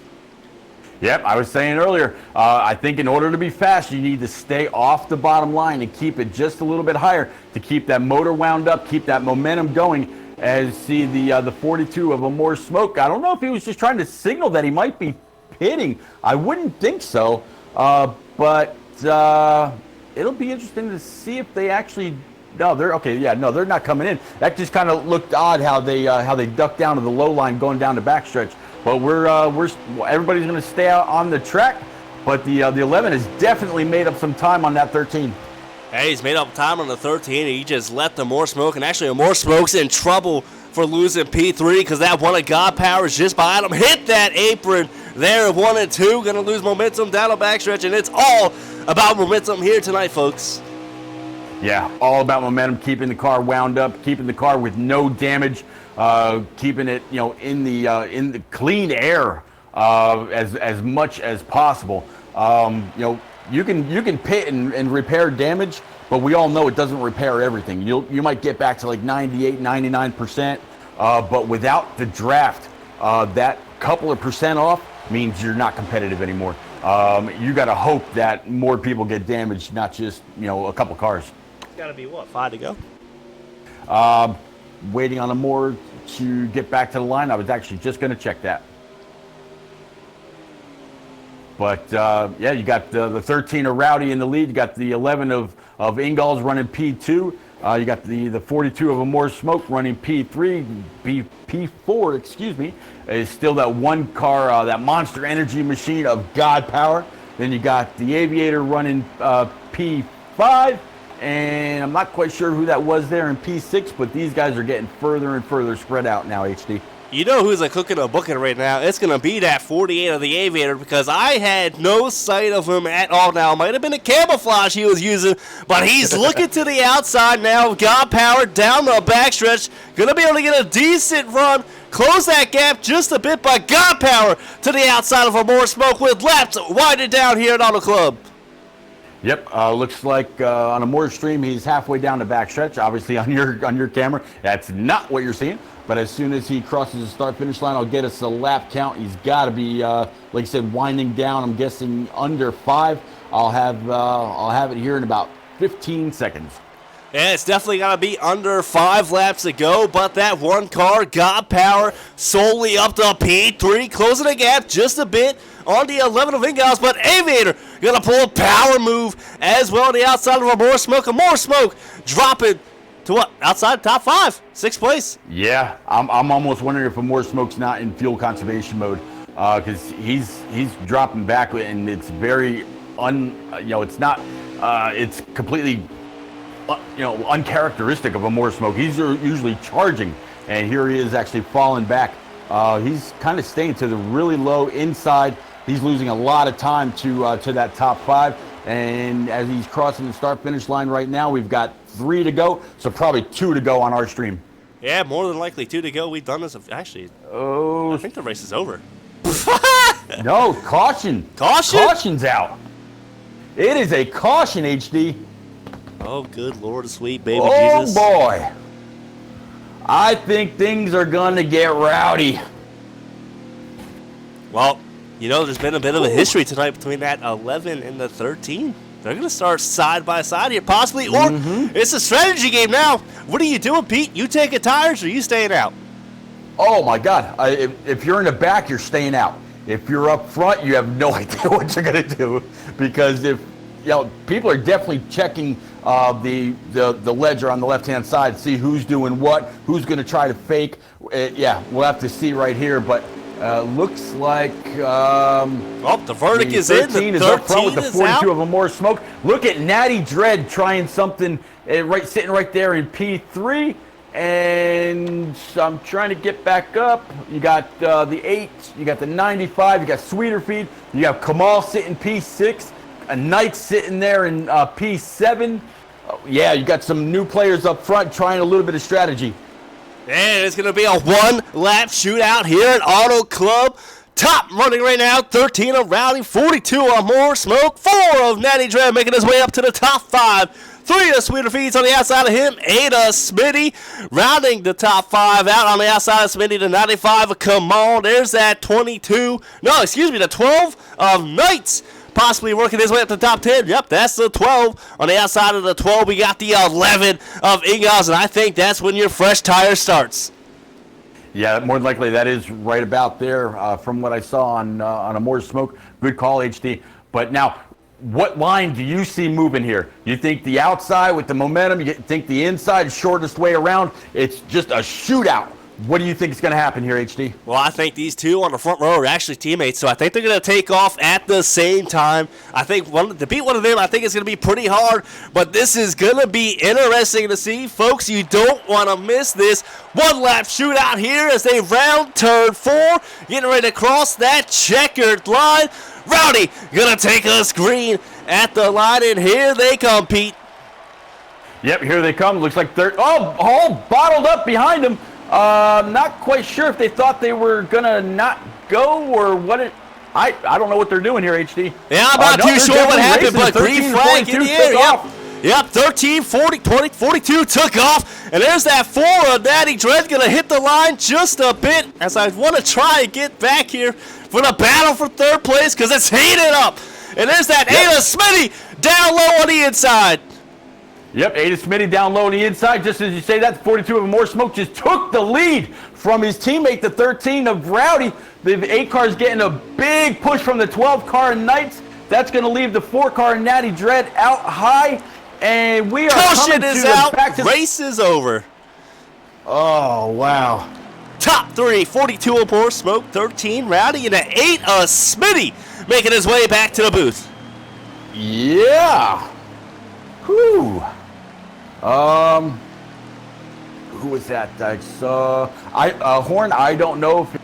Speaker 2: Yep, I was saying earlier, I think in order to be fast, you need to stay off the bottom line and keep it just a little bit higher to keep that motor wound up, keep that momentum going. As see the 42 of Amore Smoke. I don't know if he was just trying to signal that he might be pitting. I wouldn't think so. But it'll be interesting to see if they actually. No, they're okay. Yeah, no, they're not coming in. That just kind of looked odd how they ducked down to the low line going down the backstretch. But everybody's going to stay out on the track. But the 11 has definitely made up some time on that 13.
Speaker 1: Hey, he's made up time on the 13, and he just let the More Smoke, and actually More Smoke's in trouble for losing P3 because that one of God Power is just behind him. Hit that apron there, 1 and 2. Going to lose momentum down the backstretch, and it's all about momentum here tonight, folks.
Speaker 2: Yeah, all about momentum, keeping the car wound up, keeping the car with no damage, keeping it, in the clean air as much as possible. You can pit and repair damage, but we all know it doesn't repair everything. You might get back to like 98, 99%, but without the draft, that couple of percent off means you're not competitive anymore. You got to hope that more people get damaged, not just a couple cars.
Speaker 1: Got to be 5 to go.
Speaker 2: Waiting on a more to get back to the line. I was actually just going to check that. But yeah, you got the 13 of Rowdy in the lead. You got the 11 of Ingalls running P2. You got the 42 of More Smoke running P3. P4, excuse me, is still that one car, that Monster Energy machine of God Power. Then you got the Aviator running P5. And I'm not quite sure who that was there in P6, but these guys are getting further and further spread out now, HD.
Speaker 1: You know who's cooking a booking right now? It's going to be that 48 of the Aviator because I had no sight of him at all. Now, it might have been a camouflage he was using, but he's looking to the outside now. God Power down the backstretch. Going to be able to get a decent run. Close that gap just a bit by God Power to the outside of More Smoke with laps winding down here at Auto Club.
Speaker 2: Yep, looks like on a More stream he's halfway down the backstretch. Obviously on your camera, that's not what you're seeing. But as soon as he crosses the start-finish line, I'll get us a lap count. He's got to be, like I said, winding down. I'm guessing under 5. I'll have it here in about 15 seconds.
Speaker 1: Yeah, it's definitely got to be under 5 laps to go, but that one car, God Power, solely up to P3, closing the gap just a bit on the 11 of Ingalls, but Aviator going to pull a power move as well on the outside of More Smoke, and More Smoke dropping to what? Outside top 5, 6th place.
Speaker 2: Yeah, I'm almost wondering if More Smoke's not in fuel conservation mode, because he's dropping back, and it's very it's not, it's completely uncharacteristic of a More Smoke. He's usually charging, and here he is actually falling back. He's kind of staying to the really low inside. He's losing a lot of time to that top 5, and as he's crossing the start-finish line right now, we've got 3 to go, so probably 2 to go on our stream.
Speaker 1: Yeah, more than likely 2 to go. We've done this. Actually, I think the race is over.
Speaker 2: No, caution.
Speaker 1: Caution?
Speaker 2: Caution's out. It is a caution, HD.
Speaker 1: Oh, good Lord, sweet baby Jesus.
Speaker 2: Oh, boy. I think things are going to get rowdy.
Speaker 1: Well, there's been a bit of a history tonight between that 11 and the 13. They're going to start side by side here, possibly, or it's a strategy game now. What are you doing, Pete? You taking tires, or are you staying out?
Speaker 2: Oh, my God. If you're in the back, you're staying out. If you're up front, you have no idea what you're going to do, because people are definitely checking the ledger on the left-hand side, see who's doing what, who's going to try to fake. Yeah, we'll have to see right here, but looks like
Speaker 1: the verdict is in. The 13
Speaker 2: is up front with the 42
Speaker 1: out.
Speaker 2: of More Smoke. Look at Natty Dread trying something sitting right there in P3. And I'm trying to get back up. You got the 8, you got the 95, you got Sweeter Feed, you got Kamal sitting P6, a Knight sitting there in P7. Yeah, you got some new players up front trying a little bit of strategy.
Speaker 1: And it's going to be a 1-lap shootout here at Auto Club. Top running right now, 13 of Rowdy, 42 of More Smoke, 4 of Natty Dread making his way up to the top 5. 3 of Sweeter Feeds on the outside of him, 8 of Smitty, rounding the top 5 out on the outside of Smitty, the 95 of Come On. There's that the 12 of Knights, possibly working his way up to the top 10. Yep, that's the 12. On the outside of the 12, we got the 11 of Ingalls, and I think that's when your fresh tire starts.
Speaker 2: Yeah, more than likely that is right about there from what I saw on a More Smoke. Good call, HD. But now, what line do you see moving here? You think the outside with the momentum? You think the inside, shortest way around? It's just a shootout. What do you think is going to happen here, HD?
Speaker 1: Well, I think these two on the front row are actually teammates, so I think they're going to take off at the same time. I think to beat one of them, I think it's going to be pretty hard, but this is going to be interesting to see. Folks, you don't want to miss this one-lap shootout here as they round turn 4, getting ready to cross that checkered line. Rowdy going to take us green at the line, and here they come, Pete.
Speaker 2: Yep, here they come. Looks like they're all bottled up behind them. Not quite sure if they thought they were gonna not go or what. I don't know what they're doing here, HD.
Speaker 1: Yeah, I'm not too sure what happened, but green flag in the air. Yep, 13, 40, 20, 42 took off, and there's that 4 of Natty Dread gonna hit the line just a bit as I want to try and get back here for the battle for third place because it's heated up. And there's that Ada Smitty down low on the inside.
Speaker 2: Yep, Ada Smitty down low on the inside. Just as you say that, 42 of More Smoke just took the lead from his teammate, the 13 of Rowdy. The 8 car's getting a big push from the 12 car Knights. That's going to leave the 4 car Natty Dread out high. And we are
Speaker 1: Caution is out. Race is over.
Speaker 2: Oh, wow.
Speaker 1: Top 3, 42 of More Smoke, 13 Rowdy, and an 8 of Smitty making his way back to the booth.
Speaker 2: Yeah. Whew. Who was that? I saw Horn. I don't know if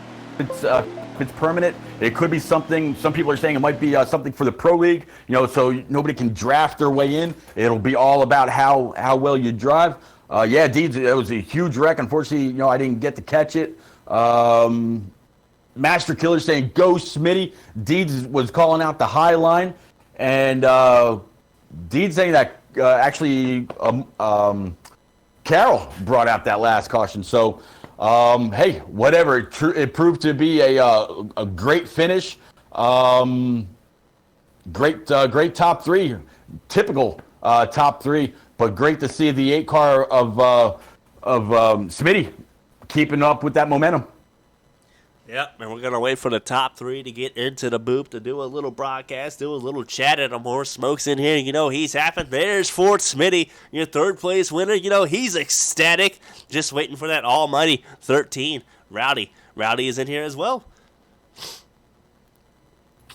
Speaker 2: it's permanent. It could be something. Some people are saying it might be something for the Pro League. So nobody can draft their way in. It'll be all about how well you drive. Yeah, Deeds. It was a huge wreck. Unfortunately, I didn't get to catch it. Master Killer saying go Smitty. Deeds was calling out the high line, and Deeds saying that. Actually, Carroll brought out that last caution. So, hey, whatever. It proved to be a great finish. Great top 3. Typical top 3, but great to see the 8 car of Smitty keeping up with that momentum.
Speaker 1: Yep, and we're going to wait for the top 3 to get into the booth to do a little broadcast, do a little chat, and More Smokes in here. He's happy. There's Fort Smitty, your third place winner. He's ecstatic, just waiting for that almighty 13. Rowdy. Rowdy is in here as well.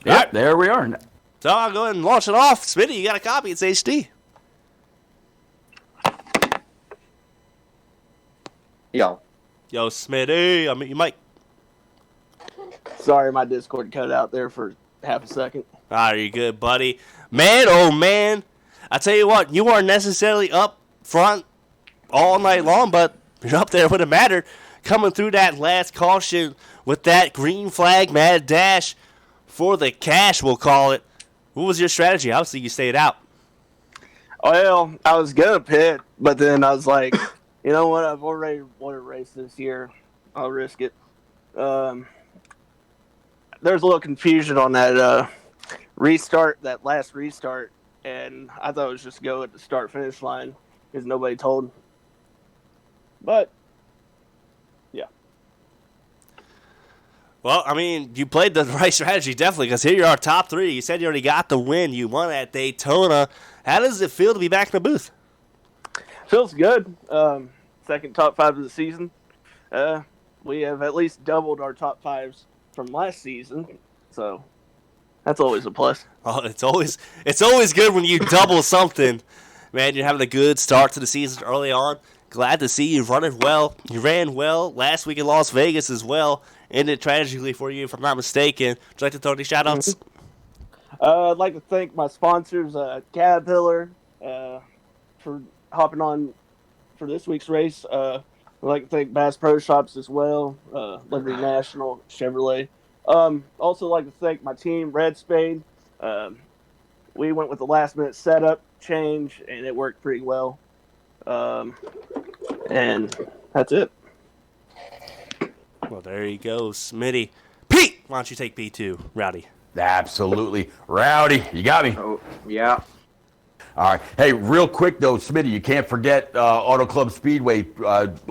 Speaker 2: Yeah, right. There we are.
Speaker 1: So I'll go ahead and launch it off. Smitty, you got a copy. It's HD.
Speaker 3: Yo,
Speaker 1: Smitty. You might.
Speaker 3: Sorry, my Discord cut out there for half a second.
Speaker 1: Ah, you're good, buddy. Man, oh man. I tell you what, you aren't necessarily up front all night long, but you're up there when it mattered. Coming through that last caution with that green flag mad dash for the cash, we'll call it. What was your strategy? Obviously, you stayed out.
Speaker 3: Well, I was going to pit, but then I was like, you know what? I've already won a race this year. I'll risk it. There's a little confusion on that restart, that last restart, and I thought it was just go at the start-finish line because nobody told. But, yeah.
Speaker 1: Well, I mean, you played the right strategy, definitely, because here you are, top 3. You said you already got the win. You won at Daytona. How does it feel to be back in the booth?
Speaker 3: Feels good. Second top 5 of the season. We have at least doubled our top 5s from last season, so that's always a plus.
Speaker 1: Oh, it's always good when you double something. Man, you're having a good start to the season early on. Glad to see you running well. You ran well last week in Las Vegas as well. Ended tragically for you, if I'm not mistaken. Would you like to throw any shout-outs?
Speaker 3: I'd like to thank my sponsors, Caterpillar, for hopping on for this week's race. I'd like to thank Bass Pro Shops as well, Liberty National, Chevrolet. Also like to thank my team, Red Spade. We went with the last-minute setup change, and it worked pretty well. And that's it.
Speaker 1: Well, there you go, Smitty. Pete, why don't you take P2, Rowdy?
Speaker 2: Absolutely. Rowdy, you got me.
Speaker 3: Oh, yeah.
Speaker 2: All right. Hey, real quick, though, Smitty, you can't forget Auto Club Speedway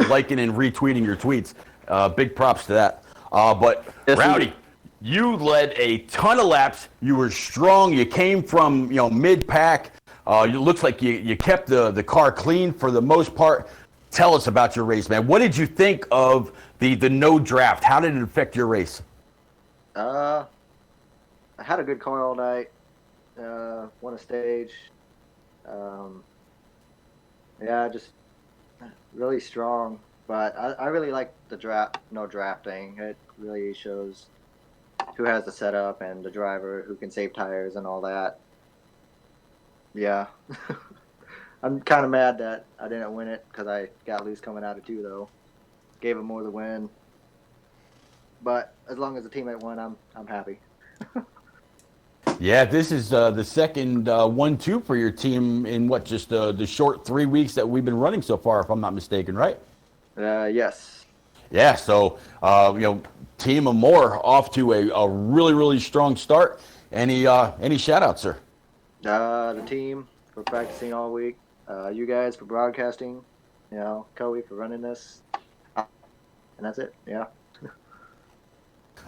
Speaker 2: liking and retweeting your tweets. Big props to that. But, yes, Rowdy, You led a ton of laps. You were strong. You came from mid-pack. It looks like you kept the car clean for the most part. Tell us about your race, man. What did you think of the no draft? How did it affect your race?
Speaker 4: I had a good car all night. Won a stage. Just really strong. But I really like the no drafting. It really shows who has the setup and the driver who can save tires and all that. Yeah. I'm kind of mad that I didn't win it because I got loose coming out of 2, though. Gave him more the win. But as long as the teammate won, I'm happy.
Speaker 2: Yeah, this is the second 1-2 for your team in just the short 3 weeks that we've been running so far, if I'm not mistaken, right?
Speaker 4: Yes.
Speaker 2: Yeah, so Team Amore off to a really, really strong start. Any shout outs, sir?
Speaker 4: The team for practicing all week. You guys for broadcasting. Coey for running this. And that's it. Yeah.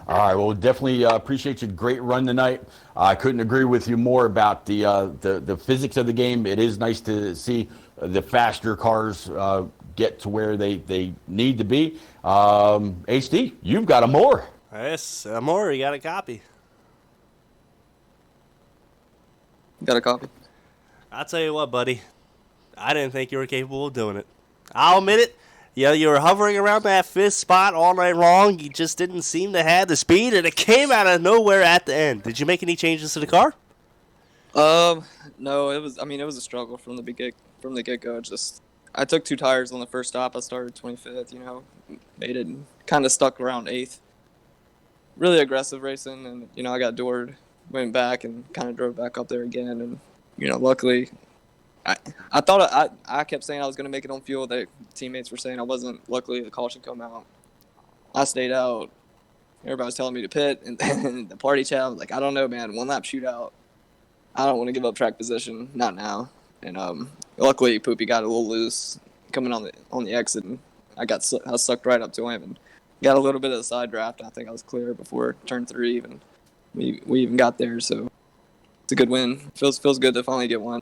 Speaker 2: All right, well, definitely appreciate your great run tonight. I couldn't agree with you more about the physics of the game. It is nice to see the faster cars get to where they need to be. HD, you've got a more.
Speaker 1: Yes, more. You got a copy.
Speaker 5: Got a copy?
Speaker 1: I'll tell you what, buddy. I didn't think you were capable of doing it. I'll admit it. You were hovering around that 5th spot all night long. You just didn't seem to have the speed, and it came out of nowhere at the end. Did you make any changes to the car?
Speaker 5: No. It was a struggle from the get-go. I took 2 tires on the first stop. I started 25th. Made it, kind of stuck around 8th. Really aggressive racing, and I got doored. Went back and kind of drove back up there again, and luckily. I thought I kept saying I was going to make it on fuel. The teammates were saying I wasn't. Luckily, the caution come out. I stayed out. Everybody was telling me to pit, and the party chat was like, I don't know, man. 1 lap shootout. I don't want to give up track position. Not now. And luckily, Poopy got a little loose coming on the exit, and I sucked right up to him and got a little bit of the side draft. I think I was clear before turn 3 even. We even got there, so it's a good win. Feels good to finally get one.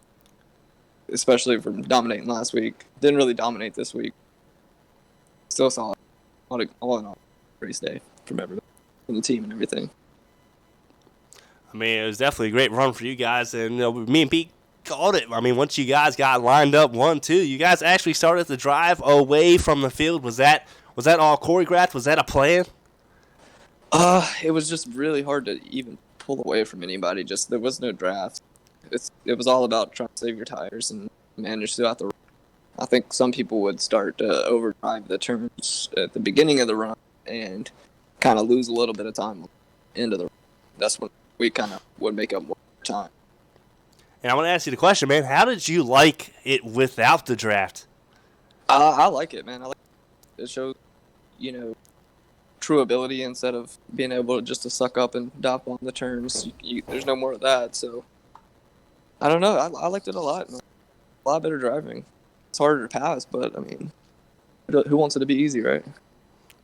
Speaker 5: Especially from dominating last week. Didn't really dominate this week. Still solid. All in all, race day from everybody, from the team and everything.
Speaker 1: I mean, it was definitely a great run for you guys, and me and Pete called it. I mean, once you guys got lined up 1-2, you guys actually started the drive away from the field. Was that all choreographed? Was that a plan?
Speaker 5: It was just really hard to even pull away from anybody. There was no draft. It was all about trying to save your tires and manage throughout the run. I think some people would start to overdrive the turns at the beginning of the run and kind of lose a little bit of time into the run. That's when we kind of would make up more time.
Speaker 1: And I want to ask you the question, man. How did you like it without the draft?
Speaker 5: I like it, man. I like it. It shows, true ability instead of being able to suck up and dop on the turns. There's no more of that, so... I don't know. I liked it a lot. Man. A lot better driving. It's harder to pass, but, I mean, who wants it to be easy, right?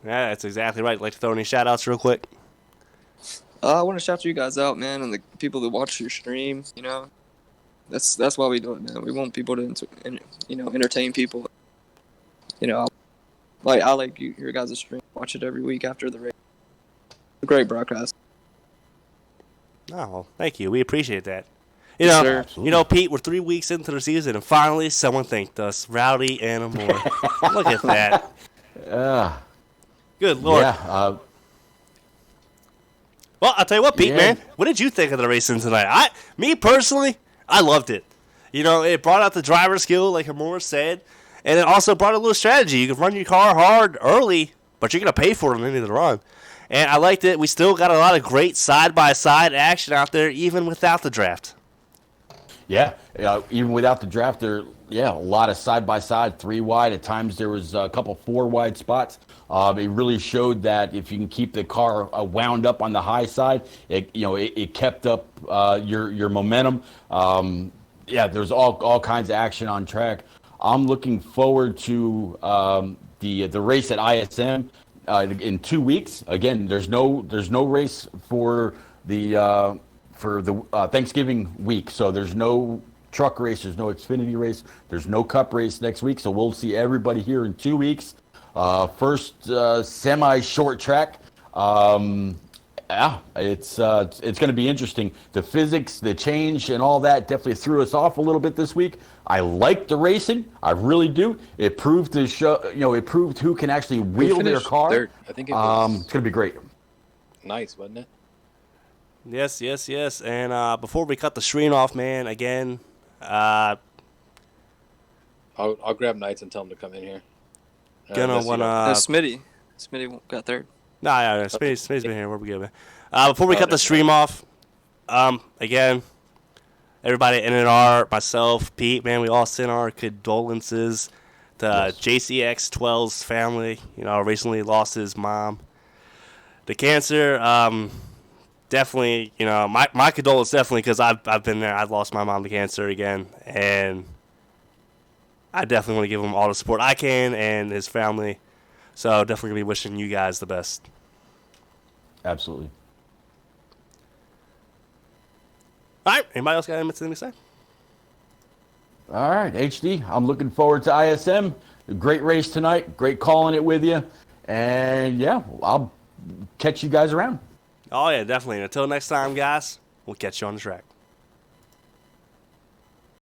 Speaker 1: Yeah, that's exactly right. Like to throw any shout-outs real quick?
Speaker 5: I want to shout you guys out, man, and the people that watch your stream, That's why we do it, man. We want people to, entertain people. I like your guys' stream. Watch it every week after the race. It's a great broadcast.
Speaker 1: Oh, well, thank you. We appreciate that.
Speaker 5: Sure.
Speaker 1: Pete, we're 3 weeks into the season, and finally someone thanked us. Rowdy and Amore. Look at that. Good Lord.
Speaker 2: Yeah.
Speaker 1: Well, I'll tell you what, Pete,
Speaker 2: Yeah.
Speaker 1: man. What did you think of the racing tonight? Me personally, I loved it. It brought out the driver skill, like Amore said, and it also brought a little strategy. You can run your car hard early, but you're going to pay for it in the end of the run. And I liked it. We still got a lot of great side-by-side action out there, even without the draft.
Speaker 2: Yeah, even without the draft, a lot of side-by-side, 3 wide. At times there was a couple 4 wide spots. It really showed that if you can keep the car wound up on the high side, it kept up your momentum. There's all kinds of action on track. I'm looking forward to the race at ISM. in 2 weeks. Again, there's no race for the Thanksgiving week, so there's no truck race, there's no Xfinity race, there's no Cup race next week. So we'll see everybody here in 2 weeks. First semi-short track. Yeah, it's going to be interesting. The physics, the change, and all that definitely threw us off a little bit this week. I like the racing, I really do. It proved to show, it proved who can actually wheel their car.
Speaker 6: Third. I think it was
Speaker 2: it's going to be great.
Speaker 6: nice, wasn't it?
Speaker 1: Yes. And before we cut the screen off, man, again,
Speaker 6: I'll grab Knights and tell him to come in here.
Speaker 1: gonna wanna.
Speaker 5: Smitty got third.
Speaker 1: Nah, Space's been here. We're good, man. Before we cut the stream off, again, everybody at NNR, myself, Pete, man, we all send our condolences to JCX12's family. Recently lost his mom to cancer. Definitely, my condolences definitely, because I've been there. I've lost my mom to cancer again, and I definitely want to give him all the support I can and his family. So definitely gonna be wishing you guys the best.
Speaker 2: Absolutely.
Speaker 1: All right. Anybody else got anything to say?
Speaker 2: All right, HD. I'm looking forward to ISM. Great race tonight. Great calling it with you. And yeah, I'll catch you guys around.
Speaker 1: Oh yeah, definitely. And until next time, guys, we'll catch you on the track.